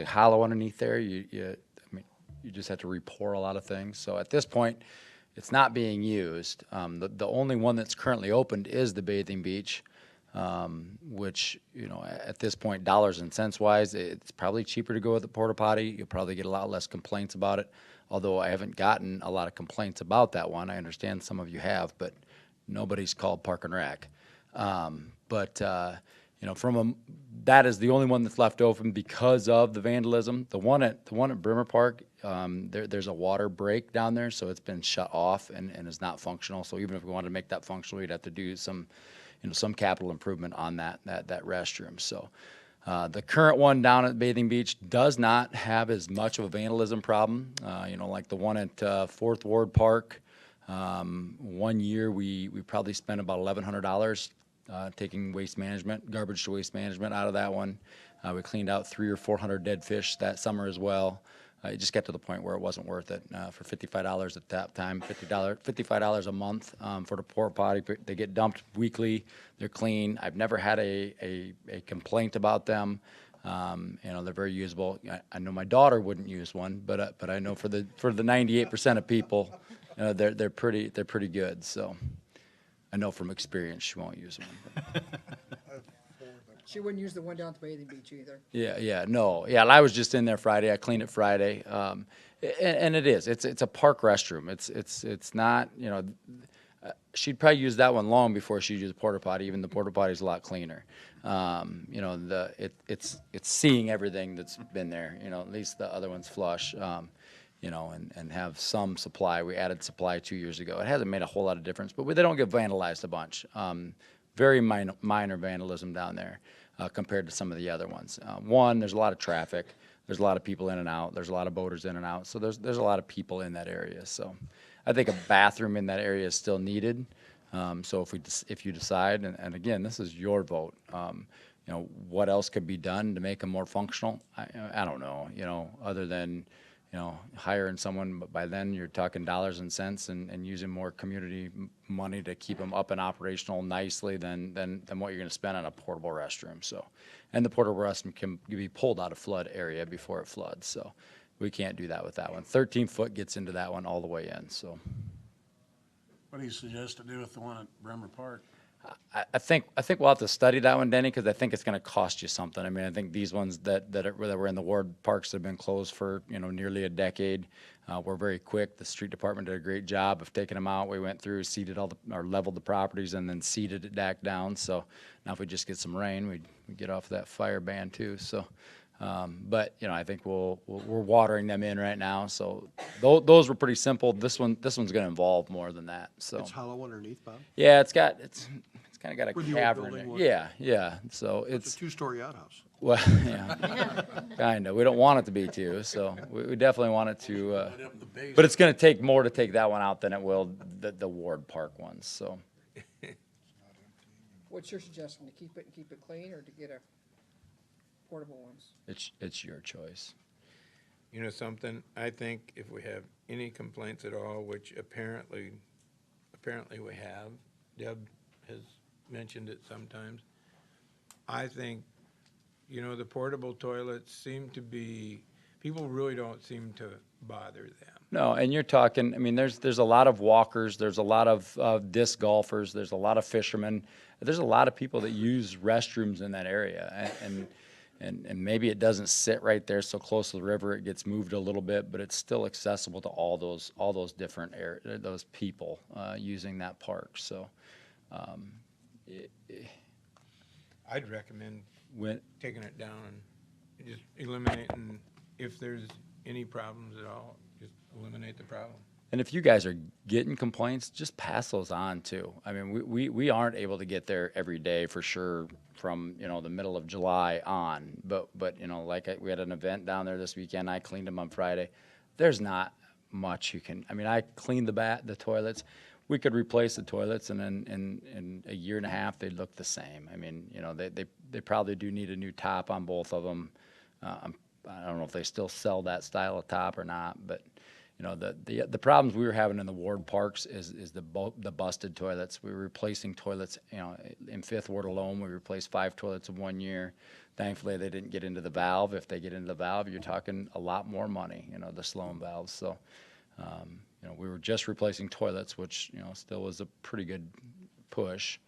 hollow underneath there. I mean, you just have to re-pour a lot of things. So at this point, it's not being used. The only one that's currently opened is the Bathing Beach, which, you know, at this point, dollars and cents wise, it's probably cheaper to go with the porta potty. You'll probably get a lot less complaints about it. Although I haven't gotten a lot of complaints about that one. I understand some of you have, but nobody's called Park and Rec. You know, that is the only one that's left open because of the vandalism. The one at Bremer Park, there's a water break down there, so it's been shut off and is not functional. So even if we wanted to make that functional, we'd have to do some capital improvement on that restroom. So the current one down at Bathing Beach does not have as much of a vandalism problem. You know, like the one at Fourth Ward Park. 1 year we probably spent about $1,100 taking garbage to waste management out of that one. We cleaned out 300 or 400 dead fish that summer as well. It just got to the point where it wasn't worth it. For $55 at that time, $55 a month for the porta potty. They get dumped weekly. They're clean. I've never had a complaint about them. You know, they're very usable. I know my daughter wouldn't use one, but I know for the 98% of people, they're pretty good. So I know from experience she won't use one. She wouldn't use the one down at the Bathing Beach either. Yeah. I was just in there Friday. I cleaned it Friday, and it's a park restroom. It's not, you know. She'd probably use that one long before she'd use a porta potty. Even the porta potty's a lot cleaner. You know, it's seeing everything that's been there. You know, at least the other one's flush. You know, and have some supply. We added supply 2 years ago. It hasn't made a whole lot of difference, but they don't get vandalized a bunch. Very minor vandalism down there compared to some of the other ones. One, there's a lot of traffic. There's a lot of people in and out. There's a lot of boaters in and out. So there's a lot of people in that area. So I think a bathroom in that area is still needed. So if you decide, and again, this is your vote. You know, what else could be done to make them more functional? I don't know. You know, other than, hiring someone, but by then you're talking dollars and cents and using more community money to keep them up and operational nicely than what you're gonna spend on a portable restroom, so. And the portable restroom can be pulled out of flood area before it floods, so we can't do that with that one. 13-foot gets into that one all the way in, so. What do you suggest to do with the one at Bremer Park? I think we'll have to study that one, Denny, because I think it's going to cost you something. I mean, I think these ones that were in the ward parks that have been closed for nearly a decade were very quick. The street department did a great job of taking them out. We went through, seeded or leveled the properties, and then seeded it back down. So now if we just get some rain, we get off that fire ban too. So, but I think we're watering them in right now. So those were pretty simple. This one's going to involve more than that. So It's hollow underneath, Bob? yeah, it's kind of got a Where the old cavern. building there. was? Yeah. So It's it's a two-story outhouse. well, yeah, kind of. We don't want it to be too. So we definitely want it to. Right up in the base. But it's going to take more to take that one out than it will the Ward Park ones. So What's your suggestion, to keep it clean, or to get a portable ones? it's your choice. You know something, I think if we have any complaints at all, which apparently we have, Deb has mentioned it sometimes, I think, the portable toilets seem to be, people really don't seem to bother them. No, and you're talking, I mean, there's a lot of walkers, there's a lot of disc golfers, there's a lot of fishermen, there's a lot of people that use restrooms in that area, and maybe it doesn't sit right there so close to the river, it gets moved a little bit, but it's still accessible to all those different those people using that park. So I'd recommend when taking it down and just eliminating, if there's any problems at all, just eliminate the problem. And if you guys are getting complaints, just pass those on too. I mean, we aren't able to get there every day for sure from, the middle of July on. But we had an event down there this weekend. I cleaned them on Friday. There's not much you can, I cleaned the toilets. We could replace the toilets and then in a year and a half, they'd look the same. I mean, they probably do need a new top on both of them. I don't know if they still sell that style of top or not, but the problems we were having in the ward parks is the busted toilets. We were replacing toilets, in Fifth Ward alone, we replaced 5 toilets in 1 year. Thankfully, they didn't get into the valve. If they get into the valve, you're talking a lot more money, the Sloan valves. So, we were just replacing toilets, which, still was a pretty good push.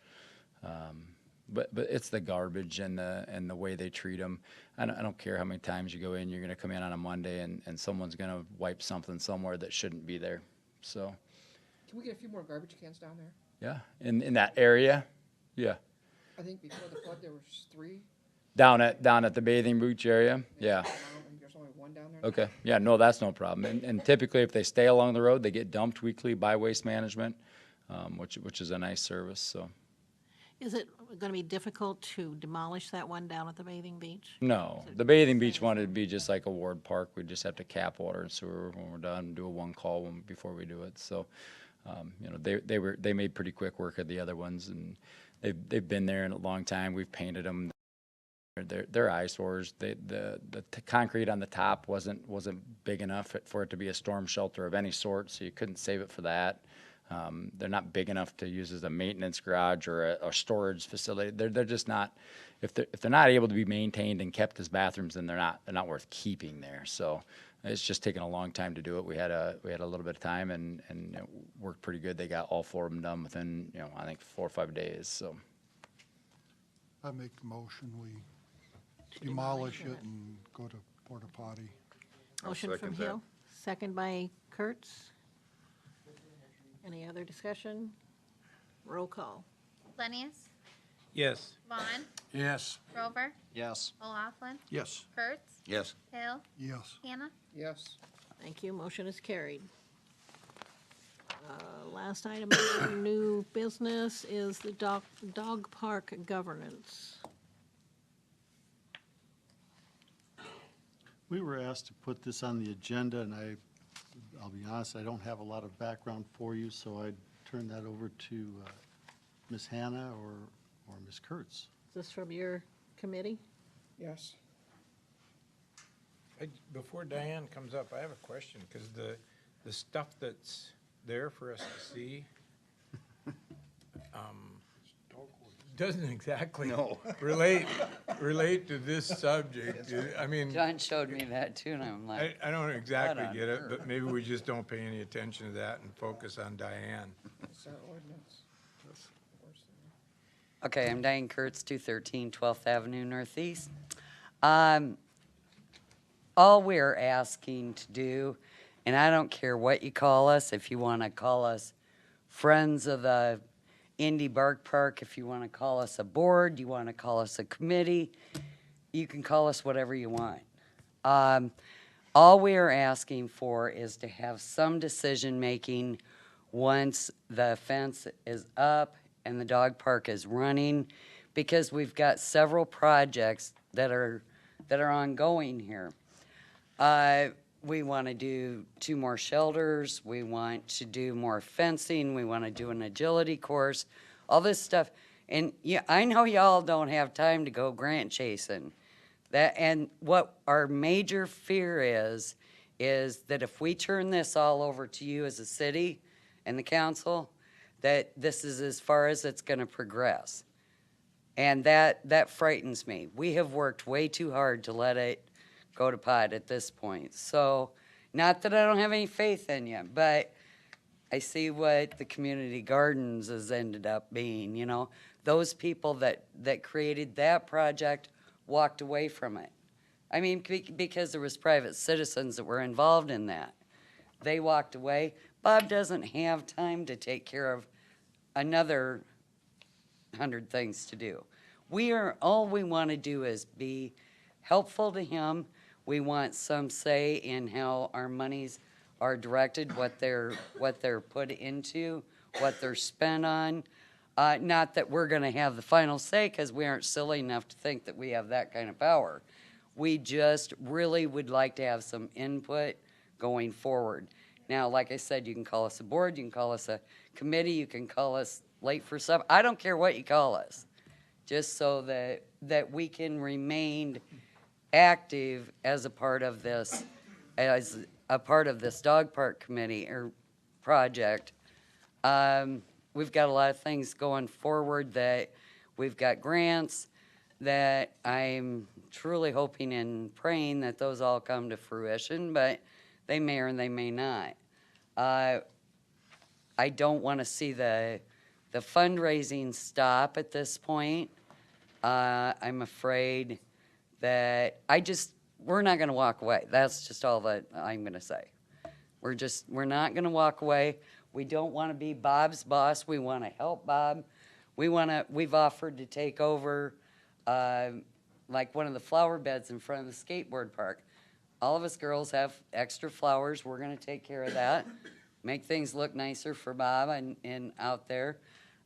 But it's the garbage and the way they treat them. I don't care how many times you go in. You're going to come in on a Monday and someone's going to wipe something somewhere that shouldn't be there. So, Can we get a few more garbage cans down there? yeah, in that area, yeah. I think before the flood, there was 3. Down at the bathing beach area, yeah. There's only 1 down there. Okay, yeah, no, that's no problem. And typically, if they stay along the road, they get dumped weekly by Waste Management, which is a nice service. So. Is it going to be difficult to demolish that one down at the bathing beach? No, the bathing beach one would be just like a ward park. We just have to cap water and sewer when we're done, do a one-call before we do it. So, they made pretty quick work of the other ones, and they've been there in a long time. We've painted them. They're eyesores. The concrete on the top wasn't big enough for it to be a storm shelter of any sort, so you couldn't save it for that. They're not big enough to use as a maintenance garage or a storage facility. They're just not. If they're not able to be maintained and kept as bathrooms, then they're not worth keeping there. So it's just taken a long time to do it. We had a little bit of time and it worked pretty good. They got all 4 of them done within I think 4 or 5 days. So I make the motion, we demolish it and go to porta potty. Motion from Hill, second by Kurtz. Any other discussion? Roll call. Lenius, Yes. Vaughn, Yes. Rover, Yes. O'Laughlin, Yes. Kurtz, Yes. Hill, Yes. Hannah. Yes. Thank you, motion is carried. Last item of new business is the dog park governance. We were asked to put this on the agenda, and I'll be honest, I don't have a lot of background for you, so I'd turn that over to Ms. Hannah or Ms. Kurtz. Is this from your committee? Yes. Before Diane comes up, I have a question, because the stuff that's there for us to see doesn't exactly No. relate to this subject. I mean, John showed me that too, and I'm like, I don't exactly on get it, earth? but maybe we just don't pay any attention to that and focus on Diane. It's our ordinance. okay, I'm Diane Kurtz, 213 12th Avenue Northeast. All we're asking to do, and I don't care what you call us, if you want to call us Friends of the Indy Bark Park, if you want to call us a board, you want to call us a committee, you can call us whatever you want. All we are asking for is to have some decision-making once the fence is up and the dog park is running, because we've got several projects that are ongoing here. We want to do 2 more shelters. We want to do more fencing. We want to do an agility course, all this stuff. And yeah, I know y'all don't have time to go grant chasing. And what our major fear is that if we turn this all over to you as a city and the council, that this is as far as it's going to progress. And that frightens me. We have worked way too hard to let it go to pot at this point. So, not that I don't have any faith in you, but I see what the community gardens has ended up being, you know. Those people that created that project walked away from it. I mean, because there was private citizens that were involved in that. They walked away. Bob doesn't have time to take care of another 100 things to do. All we want to do is be helpful to him. We want some say in how our monies are directed, what they're put into, what they're spent on. Not that we're going to have the final say, because we aren't silly enough to think that we have that kind of power. We just really would like to have some input going forward. Now, like I said, you can call us a board, you can call us a committee, you can call us late for supper. I don't care what you call us, just so that we can remain active as a part of this, dog park committee or project. We've got a lot of things going forward, that we've got grants that I'm truly hoping and praying that those all come to fruition, but they may or they may not. I don't want to see the fundraising stop at this point. I'm afraid that we're not going to walk away. That's just all that I'm going to say. We're not going to walk away. We don't want to be Bob's boss. We want to help Bob. We've offered to take over, like one of the flower beds in front of the skateboard park. All of us girls have extra flowers. We're going to take care of that. Make things look nicer for Bob and out there.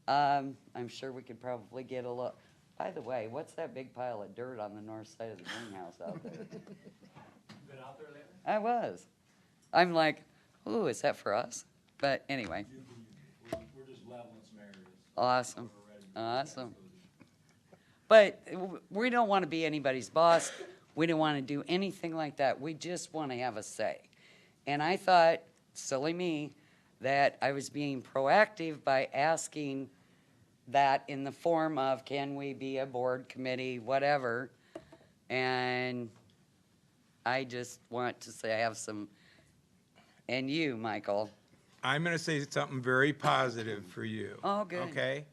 I'm sure we could probably get a look. By the way, what's that big pile of dirt on the north side of the greenhouse out there? Been out there lately? I was. I'm like, ooh, is that for us? But anyway. We're just leveling some areas. Awesome. Awesome. But we don't want to be anybody's boss. We don't want to do anything like that. We just want to have a say. And I thought, silly me, that I was being proactive by asking that in the form of, can we be a board, committee, whatever. And I just want to say I have some, and you, Michael. I'm going to say something very positive for you. Oh, good. Okay?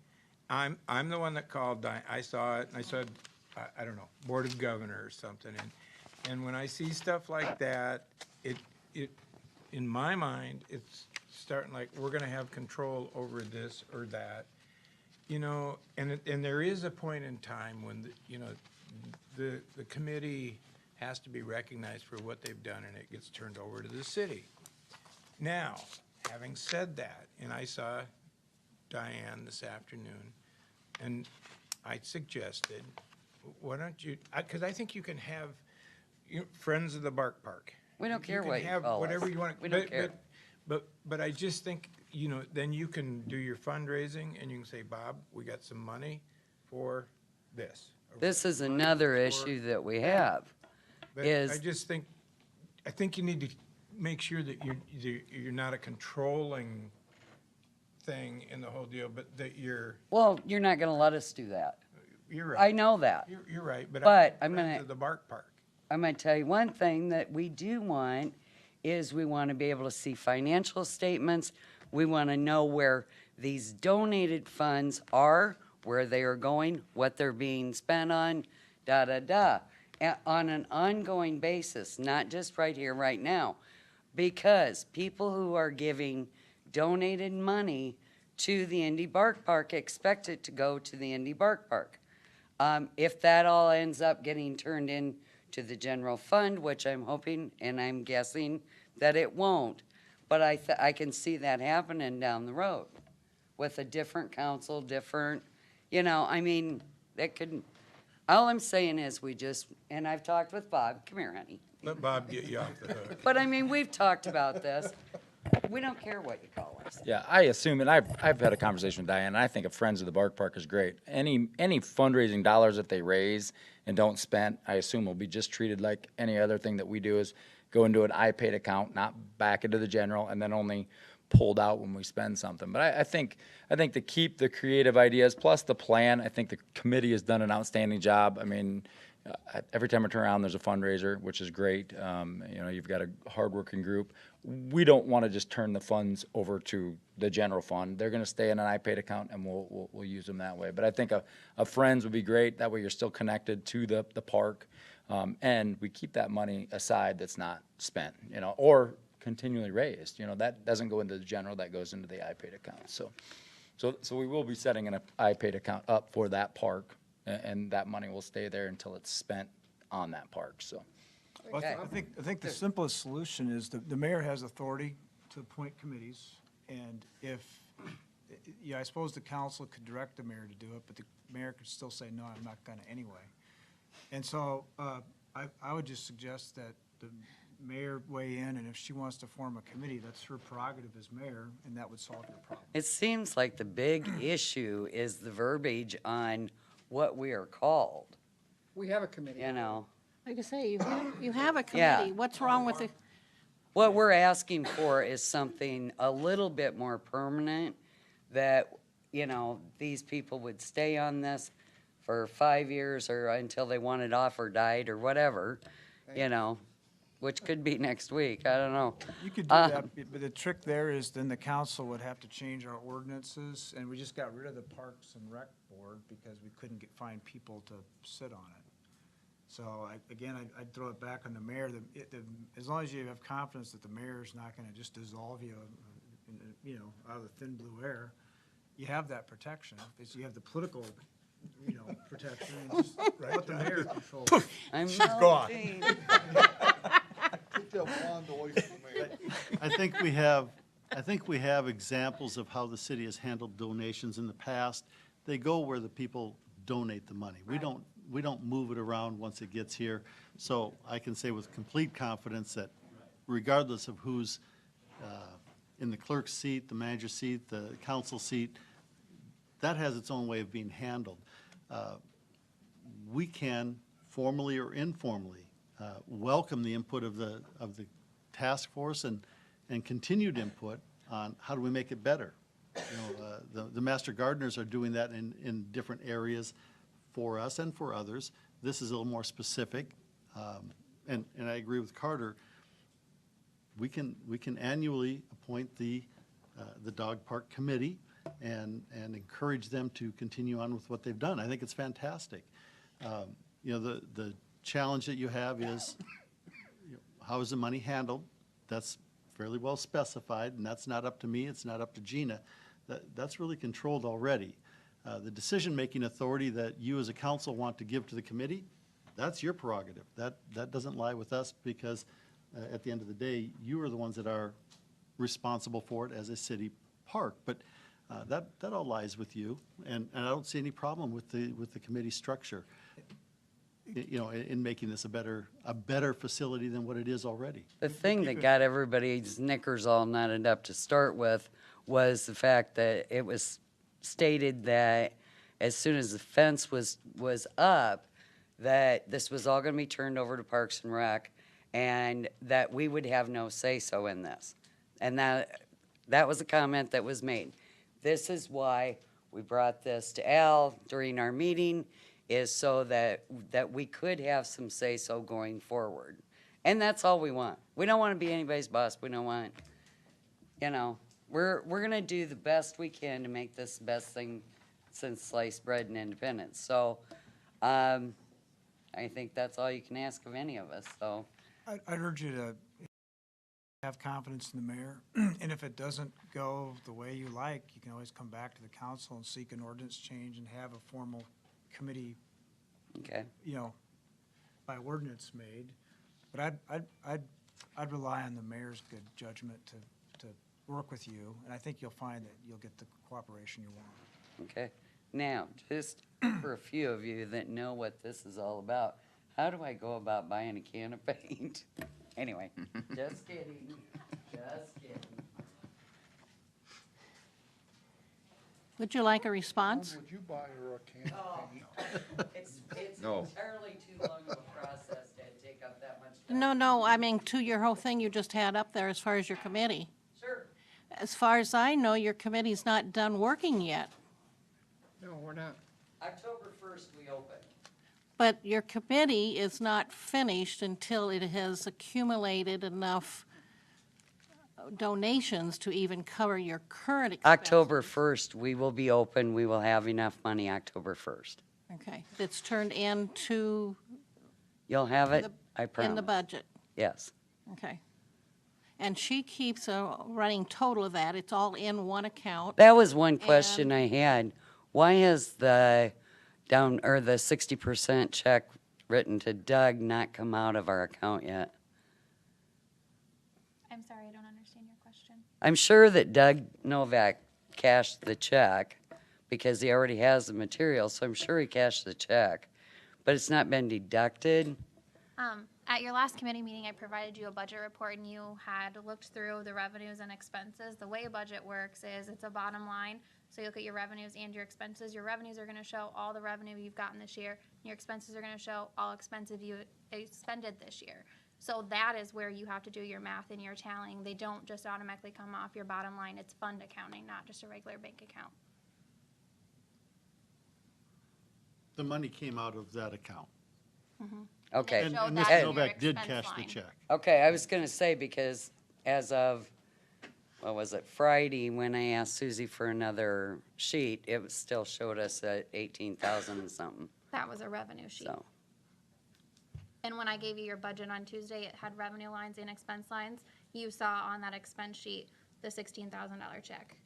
I'm the one that called Diane. I saw it, and I said, I don't know, Board of Governors or something. And when I see stuff like that, it in my mind, it's starting like, we're going to have control over this or that. You know, and there is a point in time when, the committee has to be recognized for what they've done, and it gets turned over to the city. Now, having said that, and I saw Diane this afternoon, and I suggested, why don't you, because I think you can have Friends of the Bark Park. We don't care can what you have call whatever us. you want. We don't care. But I just think, then you can do your fundraising, and you can say, Bob, we got some money for this. This is another issue that we have. But is I just think, I think you need to make sure that you're not a controlling thing in the whole deal, but that Well, you're not gonna let us do that. you're right. I know that. You're right, but But I'm I'm friends gonna- of the Bark Park. I'm going to tell you one thing that we do want is we want to be able to see financial statements. We want to know where these donated funds are, where they are going, what they're being spent on, on an ongoing basis, not just right here, right now. Because people who are giving donated money to the Indy Bark Park expect it to go to the Indy Bark Park. If that all ends up getting turned in to the general fund, which I'm hoping and I'm guessing that it won't, but I can see that happening down the road with a different council, different, I mean, that could, all I'm saying is and I've talked with Bob, come here, honey. Let Bob get you off the hook. But I mean, we've talked about this. We don't care what you call us. Yeah, I assume, and I've had a conversation with Diane, and I think a Friends of the Bark Park is great. Any fundraising dollars that they raise and don't spend, I assume will be just treated like any other thing that we do, is go into an iPaid account, not back into the general, and then only pulled out when we spend something. But I think to keep the creative ideas plus the plan, I think the committee has done an outstanding job. I mean, every time I turn around, there's a fundraiser, which is great. You've got a hardworking group. We don't want to just turn the funds over to the general fund. They're going to stay in an iPaid account, and we'll use them that way. But I think a Friends would be great. That way, you're still connected to the park, and we keep that money aside that's not spent, or continually raised. That doesn't go into the general. That goes into the iPaid account. So we will be setting an iPaid account up for that park. And that money will stay there until it's spent on that park, so. Well, I think the simplest solution is the mayor has authority to appoint committees, and I suppose the council could direct the mayor to do it, but the mayor could still say, no, I'm not gonna anyway. And so, I would just suggest that the mayor weigh in, and if she wants to form a committee, that's her prerogative as mayor, and that would solve your problem. It seems like the big issue is the verbiage on what we are called, We have a committee. Like I say, you have a Yeah. committee. What's wrong with it? What we're asking for is something a little bit more permanent, that, these people would stay on this for 5 years or until they wanted off or died or whatever, which could be next week, I don't know. You could do that, but the trick there is then the council would have to change our ordinances, and we just got rid of the Parks and Rec Board because we couldn't find people to sit on it. So I'd throw it back on the mayor. As long as you have confidence that the mayor's not gonna just dissolve you, out of the thin blue air, you have that protection. Because you have the political, protection, and just let the mayor control it. I'm She's gone. melting. Take that wand away from me. I think we have examples of how the city has handled donations in the past. They go where the people donate the money. We don't move it around once it gets here. So I can say with complete confidence that regardless of who's in the clerk's seat, the manager's seat, the council seat, that has its own way of being handled. We can formally or informally welcome the input of the task force and continued input on how do we make it better. The master gardeners are doing that in different areas for us and for others. This is a little more specific, and I agree with Carter. We can annually appoint the dog park committee and encourage them to continue on with what they've done. I think it's fantastic. The challenge that you have is, how is the money handled? That's fairly well specified, and that's not up to me, it's not up to Gina. That's really controlled already. The decision-making authority that you as a council want to give to the committee, that's your prerogative. That doesn't lie with us, because at the end of the day, you are the ones that are responsible for it as a city park. But that all lies with you, and I don't see any problem with the committee structure, in making this a better facility than what it is already. The thing that got everybody's knickers all knotted up to start with was the fact that it was stated that as soon as the fence was up, that this was all gonna be turned over to Parks and Rec, and that we would have no say-so in this. And that was a comment that was made. This is why we brought this to Al during our meeting, is so that we could have some say-so going forward. And that's all we want. We don't want to be anybody's boss. We don't want, we're going to do the best we can to make this the best thing since sliced bread and independence. So, I think that's all you can ask of any of us, so. I'd urge you to have confidence in the mayor, and if it doesn't go the way you like, you can always come back to the council and seek an ordinance change and have a formal committee, Okay. By ordinance made. But I'd rely on the mayor's good judgment to work with you, and I think you'll find that you'll get the cooperation you want. Okay. Now, just for a few of you that know what this is all about, how do I go about buying a can of paint? Anyway, just kidding. Just kidding. Would you like a response? Would you buy her a can of paint? It's No. entirely too long of a process to take up that much time. No, I mean, to your whole thing you just had up there as far as your committee. Sure. As far as I know, your committee's not done working yet, No, we're not. October 1st, we open. but your committee is not finished until it has accumulated enough donations to even cover your current expenses. October 1st, we will be open. We will have enough money October 1st. Okay, that's turned into You'll have it, the- I promise. in the budget, Yes. okay. And she keeps a running total of that, it's all in one account. That was one question I had. Why has the the 60% check written to Doug not come out of our account yet? I'm sorry, I don't understand your question. I'm sure that Doug Novak cashed the check because he already has the material, so I'm sure he cashed the check. But it's not been deducted. At your last committee meeting, I provided you a budget report and you had looked through the revenues and expenses. The way a budget works is it's a bottom line. So you look at your revenues and your expenses. Your revenues are gonna show all the revenue you've gotten this year. Your expenses are gonna show all expenses you expended this year. So that is where you have to do your math and your tallying. They don't just automatically come off your bottom line. It's fund accounting, not just a regular bank account. The money came out of that account. Okay. And it showed And that Mr. in your Novak did expense cash the line. check. Okay, I was gonna say, because as of, what was it, Friday, when I asked Susie for another sheet, it still showed us at 18,000 and something, That was a revenue sheet. so. And when I gave you your budget on Tuesday, it had revenue lines and expense lines. You saw on that expense sheet, the $16,000 check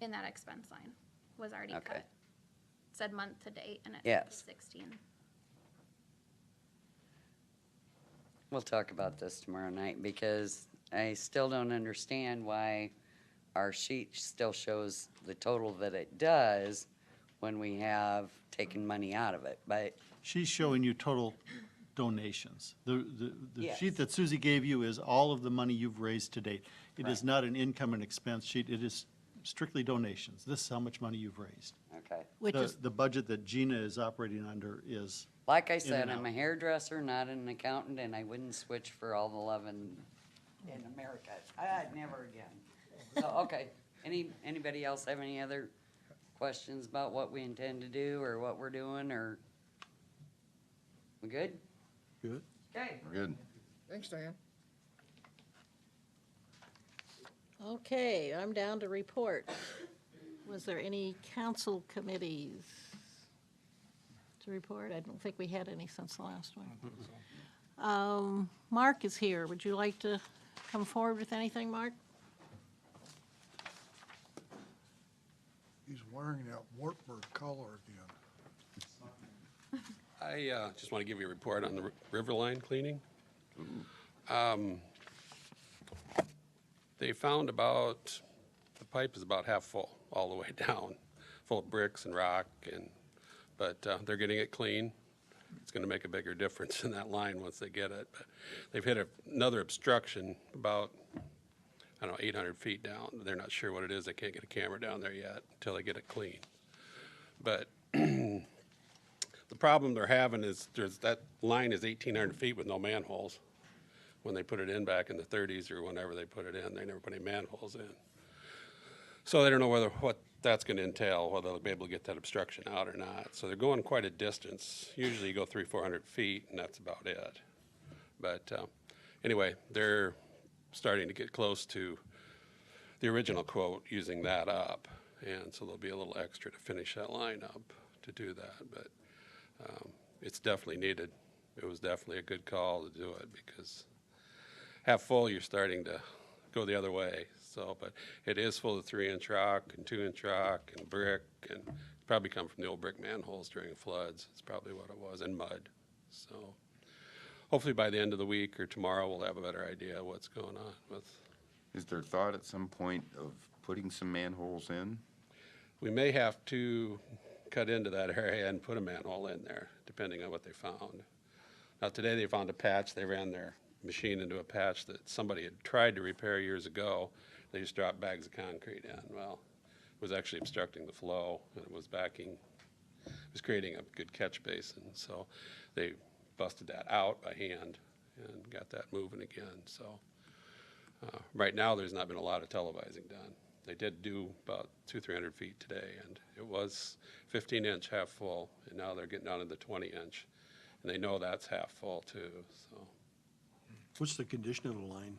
in that expense line was already Okay. cut. It said month to date and it Yes. said 16. We'll talk about this tomorrow night, because I still don't understand why our sheet still shows the total that it does when we have taken money out of it, but, She's showing you total donations. The Yes. sheet that Susie gave you is all of the money you've raised to date. It is Right. not an income and expense sheet. It is strictly donations. This is how much money you've raised. okay. Which is, The budget that Gina is operating under is, Like I In said, and I'm a out. hairdresser, not an accountant, and I wouldn't switch for all the love in America. Never again. So, okay, anybody else have any other questions about what we intend to do, or what we're doing, or? We good? good. Okay. We're good. Thanks, Diane. okay, I'm down to report. Was there any council committees to report? I don't think we had any since the last one. Mark is here. Would you like to come forward with anything, Mark? He's wearing that Wartburg collar again. I just want to give you a report on the river line cleaning. They found about, the pipe is about half full, all the way down, full of bricks and rock, but they're getting it clean. It's going to make a bigger difference in that line once they get it. But they've hit another obstruction about, I don't know, 800 feet down. They're not sure what it is. They can't get a camera down there yet until they get it clean. But the problem they're having is that line is 1,800 feet with no manholes. when they put it in back in the 30s or whenever they put it in, they never put any manholes in. So they don't know what that's going to entail, whether they'll be able to get that obstruction out or not. So they're going quite a distance. Usually you go 300-400 feet, and that's about it. But anyway, they're starting to get close to the original quote using that up, and so there'll be a little extra to finish that line up to do that. But it's definitely needed. It was definitely a good call to do it, because half full, you're starting to go the other way. So, but it is full of 3-inch rock and 2-inch rock and brick, and probably come from the old brick manholes during floods. It's probably what it was, and mud. So hopefully by the end of the week or tomorrow, we'll have a better idea of what's going on with. Is there thought at some point of putting some manholes in? We may have to cut into that area and put a manhole in there, depending on what they found. Now today they found a patch. They ran their machine into a patch that somebody had tried to repair years ago. They just dropped bags of concrete in. Well, it was actually obstructing the flow, and it was creating a good catch basin. So they busted that out by hand and got that moving again. So right now there's not been a lot of televising done. They did do about 200-300 feet today, and it was 15-inch half full, and now they're getting down to the 20-inch, and they know that's half full too. So. What's the condition of the line?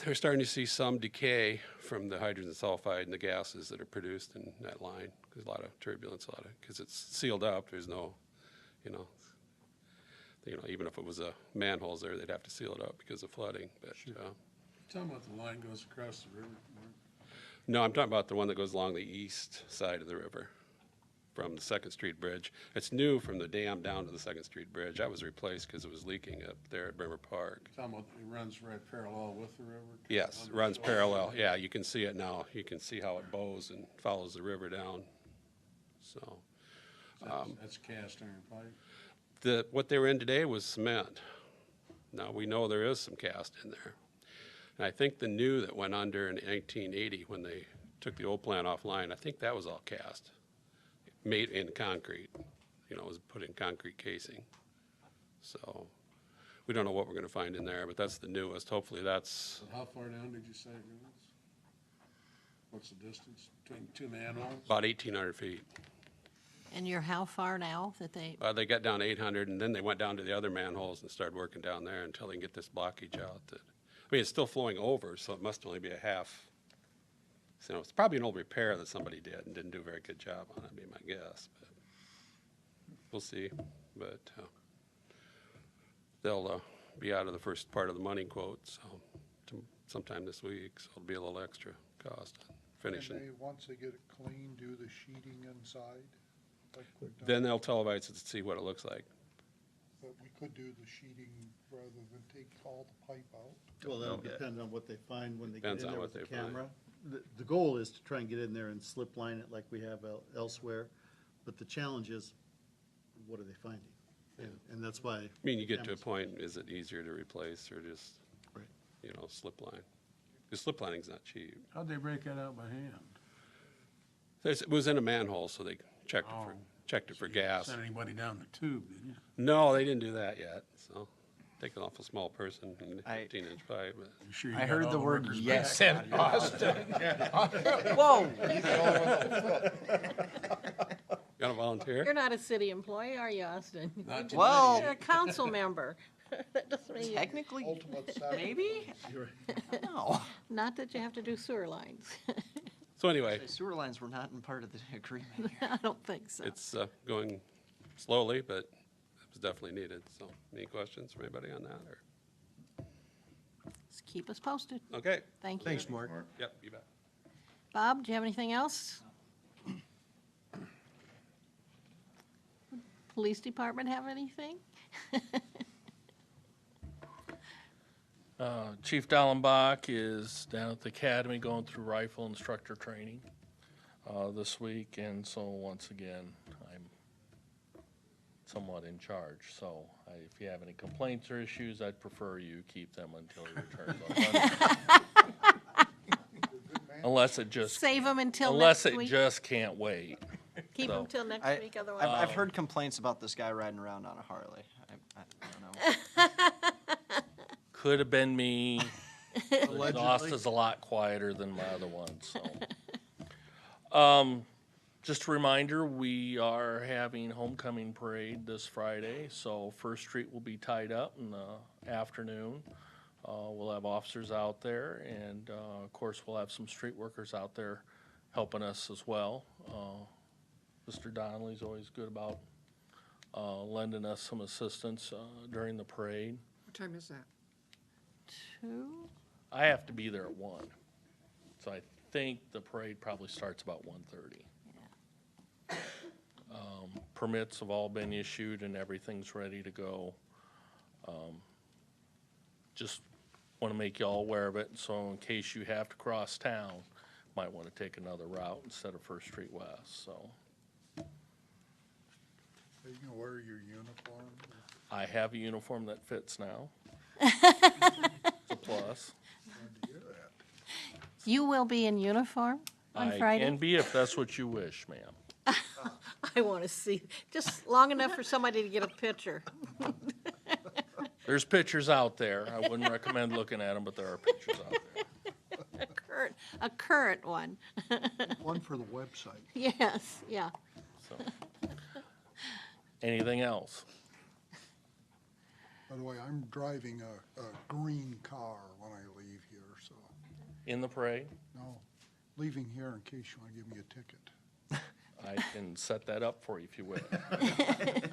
They're starting to see some decay from the hydrogen sulfide and the gases that are produced in that line. There's a lot of turbulence, because it's sealed up. There's no, even if it was a manholes there, they'd have to seal it up because of flooding. But Sure. Talking about the line goes across the river. no, I'm talking about the one that goes along the east side of the river from the 2nd Street Bridge. It's new from the dam down to the 2nd Street Bridge. That was replaced because it was leaking up there at Bremer Park. Talking about it runs right parallel with the river? Yes, runs parallel. Yeah, you can see it now. You can see how it bows and follows the river down. So That's cast iron pipe? what they were in today was cement. Now, we know there is some cast in there. And I think the new that went under in 1980 when they took the old plant offline, I think that was all cast, made in concrete. It was put in concrete casing. So we don't know what we're going to find in there, but that's the newest. Hopefully that's. How far down did you say it goes? What's the distance between two manholes? About 1,800 feet. And you're how far now that they, They got down to 800, and then they went down to the other manholes and started working down there until they can get this blockage out. It's still flowing over, so it must only be a half. So it's probably an old repair that somebody did and didn't do a very good job on it, would be my guess. But we'll see. But they'll be out of the first part of the money quote, so sometime this week. So it'll be a little extra cost on finishing. And once they get it clean, do the sheeting inside? Like we've done? Then they'll televise it to see what it looks like. But we could do the sheeting rather than take all the pipe out. Well, that'll depend on what they find when they get Depends in on there what with the they find. camera. The goal is to try and get in there and slip line it like we have elsewhere, but the challenge is, what are they finding? And that's why. You get to a point, is it easier to replace or just, slip line? Because slip lining's not cheap. How'd they break that out by hand? It was in a manhole, so they checked it for gas. Sent anybody down the tube, did you? No, they didn't do that yet, so take an awful small person and 15-inch pipe. But. You sure you I got heard all the word workers yes back? in Austin. whoa, Got a volunteer? you're not a city employee, are you, Austin? Not Well, today. you're a council member. That doesn't mean Technically, Ultimate sacrifice. maybe? No. Not that you have to do sewer lines. So anyway, Sewer lines were not in part of the agreement. I don't think so. it's going slowly, but it was definitely needed. So any questions from anybody on that? Or? Just keep us posted. Okay. Thank you. Thanks, Mark. Yep, you bet. Bob, do you have anything else? Police department have anything? Chief Dallenbach is down at the academy going through rifle instructor training this week, and so once again, I'm somewhat in charge. So if you have any complaints or issues, I'd prefer you keep them until he returns on Monday. Unless it just Save them until unless next it week? just can't wait. Keep So- them till next week, otherwise. I've heard complaints about this guy riding around on a Harley. I don't know. Could have been me. Exhaust is a lot quieter than my other ones, so. Just a reminder, we are having homecoming parade this Friday, so First Street will be tied up in the afternoon. We'll have officers out there, and of course, we'll have some street workers out there helping us as well. Mr. Donnelly's always good about lending us some assistance during the parade. What time is that? 2? I have to be there at 1, so I think the parade probably starts about 1:30. Permits have all been issued and everything's ready to go. Just want to make you all aware of it, so in case you have to cross town, might want to take another route instead of First Street West, so. Are you gonna wear your uniform? I have a uniform that fits now. It's a plus. Glad to hear that. You will be in uniform on I Friday? can be if that's what you wish, ma'am. I want to see, just long enough for somebody to get a picture. There's pictures out there. I wouldn't recommend looking at them, but there are pictures out there. A current one. One for the website. Yes, yeah. So. Anything else? By the way, I'm driving a green car when I leave here, so, In the parade? no, leaving here in case you want to give me a ticket. I can set that up for you if you wish.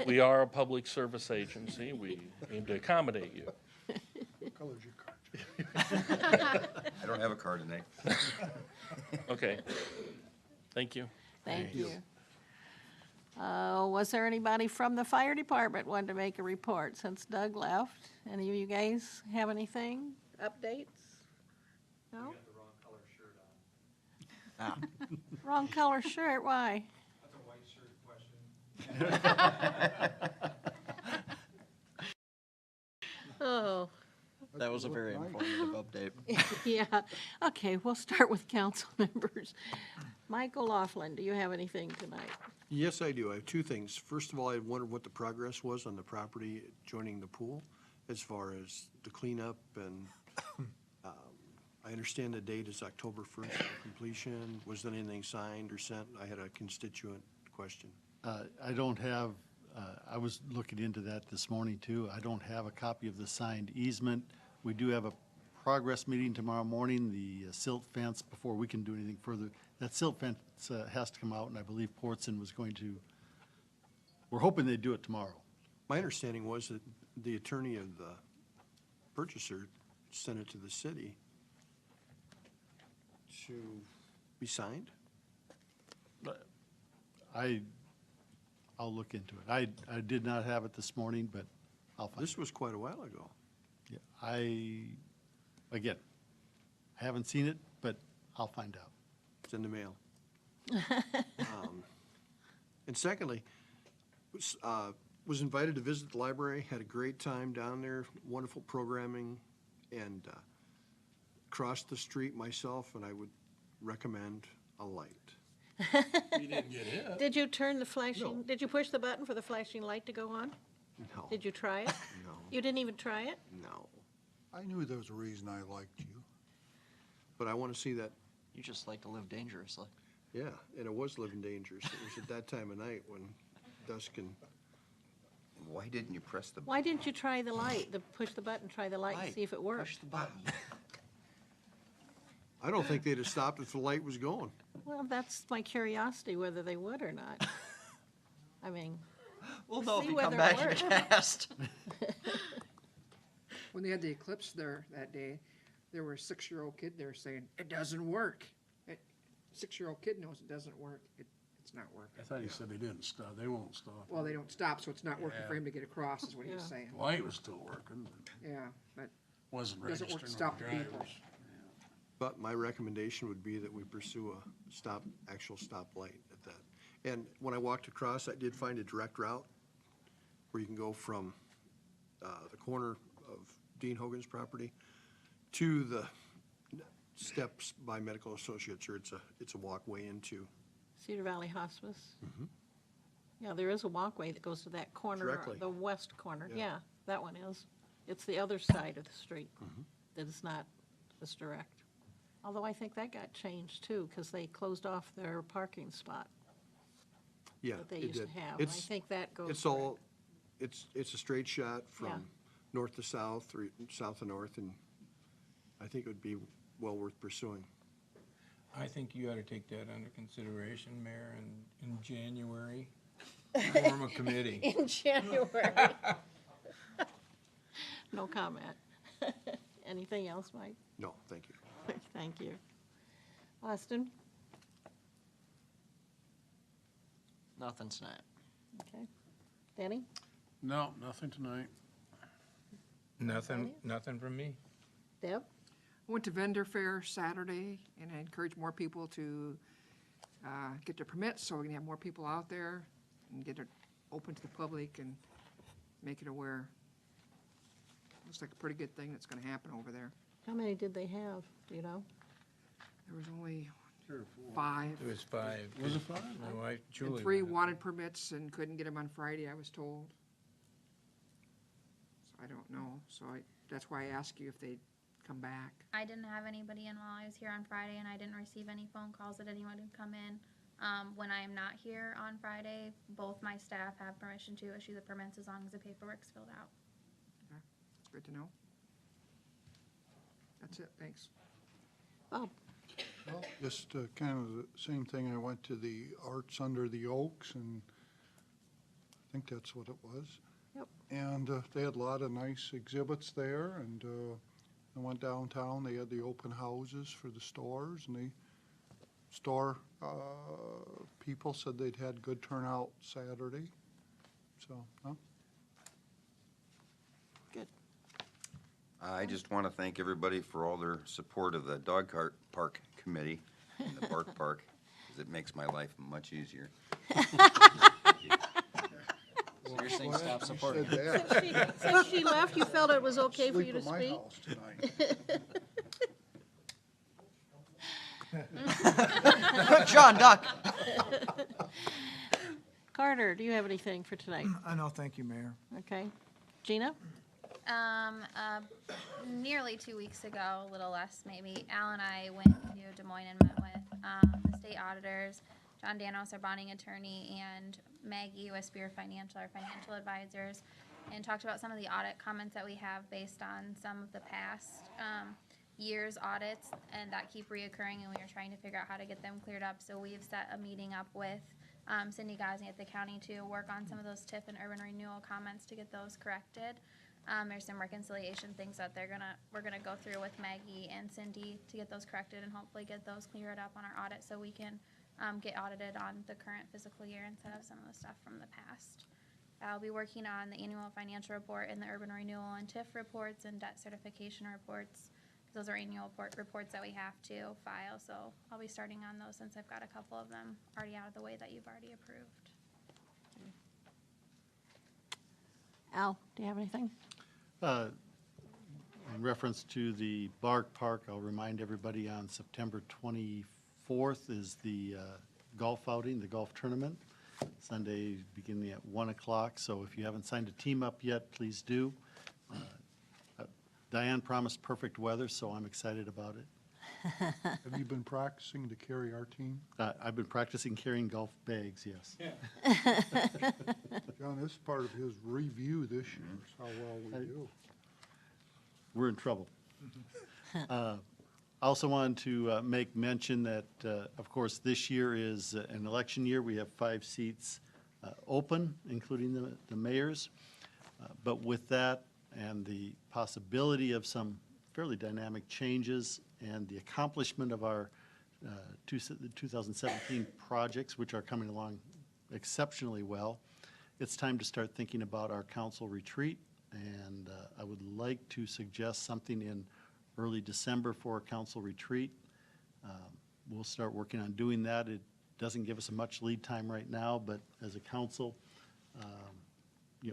We are a public service agency. We aim to accommodate you. What color's your car? I don't have a car tonight. Okay. Thank you. Thank you. Was there anybody from the fire department wanting to make a report since Doug left? Any of you guys have anything, updates? No? Wrong color shirt, why? That's a white shirt question. Oh, That was a very informative update. yeah. Okay, we'll start with council members. Michael Laughlin, do you have anything tonight? Yes, I do. I have two things. First of all, I wondered what the progress was on the property joining the pool as far as the cleanup and I understand the date is October 1st for completion. Was there anything signed or sent? I had a constituent question. I don't have, I was looking into that this morning too. I don't have a copy of the signed easement. We do have a progress meeting tomorrow morning, the silt fence, before we can do anything further. That silt fence has to come out, and I believe Portson was going to, we're hoping they'd do it tomorrow. My understanding was that the attorney of the purchaser sent it to the city to be signed? I'll look into it. I did not have it this morning, but I'll find it. This was quite a while ago. Yeah, again, I haven't seen it, but I'll find out. It's in the mail. And secondly, was invited to visit the library, had a great time down there, wonderful programming, and crossed the street myself, and I would recommend a light. You didn't get hit. Did you turn the flashing, No. did you push the button for the flashing light to go on? No. Did you try it? No. You didn't even try it? No. I knew there was a reason I liked you. But I want to see that, You just like to live dangerously. yeah, and it was living dangerous. It was at that time of night when dusk and, Why didn't you press the? Why didn't you try the light, push the button, try the light, and Light, see if it worked? Push the button. I don't think they'd have stopped if the light was going. Well, that's my curiosity, whether they would or not. I mean, We'll know if see you come whether back it and worked. cast. When they had the eclipse there that day, there were a 6-year-old kid there saying, it doesn't work. 6-year-old kid knows it doesn't work. It's not working. I thought he said they didn't stop. They won't stop. Well, they don't stop, so it's not working for Yeah. him to get across, is what he was Yeah. saying. Light was still working, but Yeah, but wasn't Doesn't work registering to stop on the the people. drivers. But my recommendation would be that we pursue a actual stop light at that. And when I walked across, I did find a direct route where you can go from the corner of Dean Hogan's property to the steps by Medical Associates, or it's a walkway into. Cedar Valley Hospice. Yeah, there is a walkway that goes to that corner, Directly. the west corner. Yeah. Yeah, that one is. It's the other side of the street that is not as direct. Although I think that got changed too, because they closed off their parking spot Yeah, that they it used to did. have. I think that goes. It's all, it's a straight shot Yeah. from north to south, or south to north, and I think it would be well worth pursuing. I think you ought to take that under consideration, Mayor, and in January, form a committee. In January. No comment. Anything else, Mike? No, thank you. Thank you. Austin? Nothing tonight. Okay. Danny? No, nothing tonight. Nothing from me. Deb? I went to vendor fair Saturday, and I encourage more people to get their permits, so we can have more people out there and get it open to the public and make it aware. Looks like a pretty good thing that's gonna happen over there. How many did they have? Do you know? There was only 5. It was 5. Was it 5? My wife Julie. And 3 went. wanted permits and couldn't get them on Friday, I was told. So I don't know, so that's why I asked you if they'd come back. I didn't have anybody in while I was here on Friday, and I didn't receive any phone calls that anyone would come in. When I am not here on Friday, both my staff have permission to issue the permits as long as the paperwork's filled out. It's good to know. That's it, thanks. Bob? Well, just kind of the same thing. I went to the Arts Under the Oaks, and I think that's what it was. Yep. And they had a lot of nice exhibits there, and I went downtown. They had the open houses for the stores, and the store people said they'd had good turnout Saturday. So, Good. I just want to thank everybody for all their support of the dog park committee and the bark park, because it makes my life much easier. So you're saying stop supporting. Since she left, you felt it was okay for you to Sleep at my speak? house tonight. John Duck. Carter, do you have anything for tonight? I know, thank you, Mayor. Okay. Gina? Nearly 2 weeks ago, a little less maybe, Al and I went to Des Moines and met with the state auditors, John Danos, our bonding attorney, and Maggie Wespier Financial, our financial advisors, and talked about some of the audit comments that we have based on some of the past year's audits and that keep reoccurring, and we are trying to figure out how to get them cleared up. So we've set a meeting up with Cindy Gosney at the county to work on some of those TIF and urban renewal comments to get those corrected. There's some reconciliation things that we're gonna go through with Maggie and Cindy to get those corrected and hopefully get those cleared up on our audit so we can get audited on the current fiscal year instead of some of the stuff from the past. I'll be working on the annual financial report and the urban renewal and TIF reports and debt certification reports. Those are annual reports that we have to file, so I'll be starting on those since I've got a couple of them already out of the way that you've already approved. Al, do you have anything? In reference to the Bark Park, I'll remind everybody on September 24th is the golf outing, the golf tournament. Sunday beginning at 1 o'clock, so if you haven't signed a team up yet, please do. Diane promised perfect weather, so I'm excited about it. Have you been practicing to carry our team? I've been practicing carrying golf bags, yes. John, this is part of his review this year, is how well we do. We're in trouble. I also wanted to make mention that, of course, this year is an election year. We have 5 seats open, including the mayor's. But with that and the possibility of some fairly dynamic changes and the accomplishment of our 2017 projects, which are coming along exceptionally well, it's time to start thinking about our council retreat. And I would like to suggest something in early December for a council retreat. We'll start working on doing that. It doesn't give us a much lead time right now, but as a council,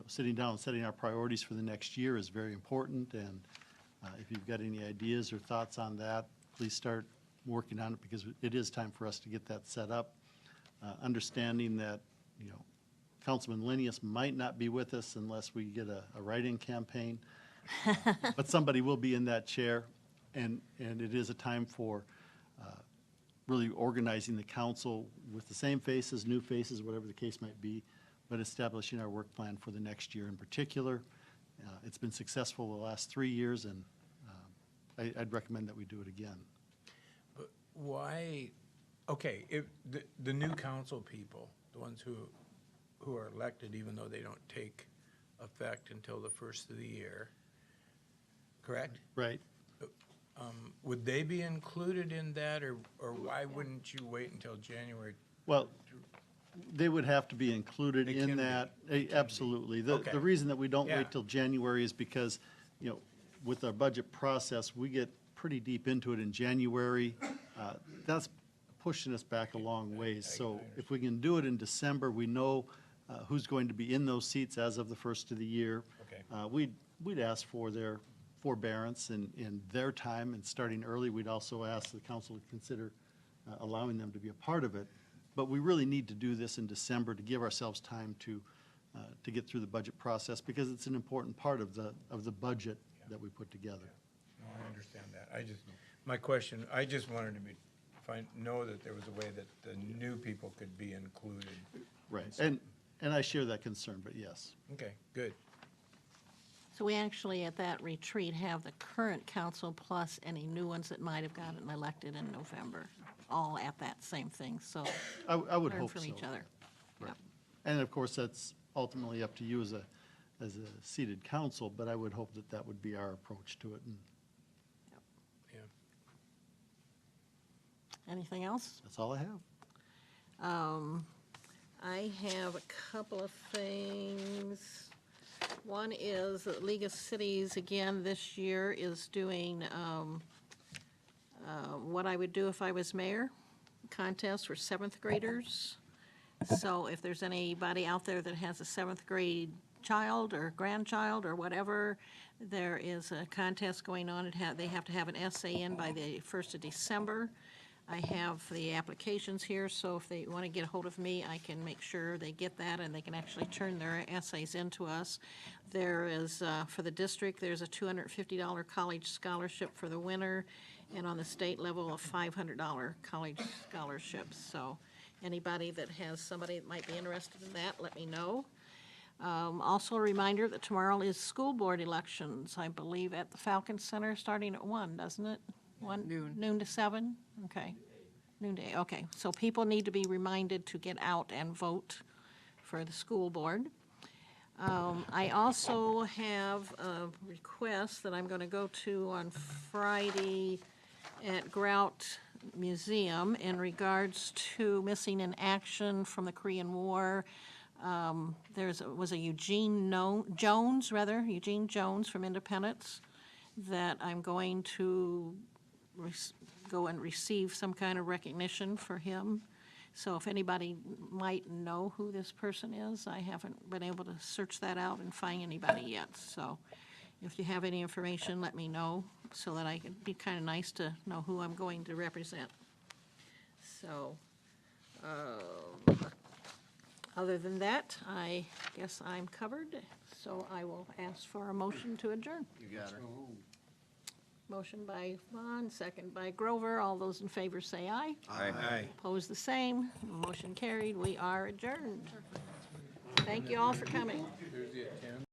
sitting down and setting our priorities for the next year is very important. And if you've got any ideas or thoughts on that, please start working on it, because it is time for us to get that set up. Understanding that, Councilman Linneus might not be with us unless we get a write-in campaign. But somebody will be in that chair, and it is a time for really organizing the council with the same faces, new faces, whatever the case might be, but establishing our work plan for the next year in particular. It's been successful the last 3 years, and I'd recommend that we do it again. But why, okay, if the new council people, the ones who are elected, even though they don't take effect until the first of the year, correct? Right. Would they be included in that, or why wouldn't you wait until January? Well, they would have to be included They in can be. that. They can Absolutely. Okay. The reason that we don't Yeah. wait till January is because, with our budget process, we get pretty deep into it in January. That's pushing us back a long ways. So if we can do it in December, we know who's going to be in those seats as of the first of the year. Okay. We'd ask for their forbearance in their time, and starting early, we'd also ask the council to consider allowing them to be a part of it. But we really need to do this in December to give ourselves time to get through the budget process, because it's an important part of the budget that we put together. No, I understand that. My question, I just wanted to know that there was a way that the new people could be included. Right. And I share that concern, but yes. Okay, good. So we actually, at that retreat, have the current council plus any new ones that might have gotten elected in November, all at that same thing, so. I would learn hope from so. each other. Right. And of course, that's ultimately up to you as a seated council, but I would hope that that would be our approach to it. And Yeah. Anything else? that's all I have. I have a couple of things. One is that League of Cities, again, this year is doing what I would do if I was mayor, contest for seventh graders. So if there's anybody out there that has a seventh grade child or grandchild or whatever, there is a contest going on. They have to have an essay in by the 1st of December. I have the applications here, so if they want to get a hold of me, I can make sure they get that, and they can actually turn their essays into us. There is, for the district, there's a $250 college scholarship for the winner, and on the state level, a $500 college scholarship. So anybody that has somebody that might be interested in that, let me know. Also a reminder that tomorrow is school board elections, I believe, at the Falcon Center, starting at 1, doesn't it? 1? Noon to 7? Okay. Noonday, okay. So people need to be reminded to get out and vote for the school board. I also have a request that I'm going to go to on Friday at Grout Museum in regards to missing in action from the Korean War. Was a Eugene Jones from Independence, that I'm going to go and receive some kind of recognition for him. So if anybody might know who this person is, I haven't been able to search that out and find anybody yet. So if you have any information, let me know, so that it'd be kind of nice to know who I'm going to represent. So, other than that, I guess I'm covered, so I will ask for a motion to adjourn. You got her. Motion by Vaughn, second by Grover. All those in favor say aye. Aye. Opposed, the same. Motion carried. We are adjourned. Thank you all for coming.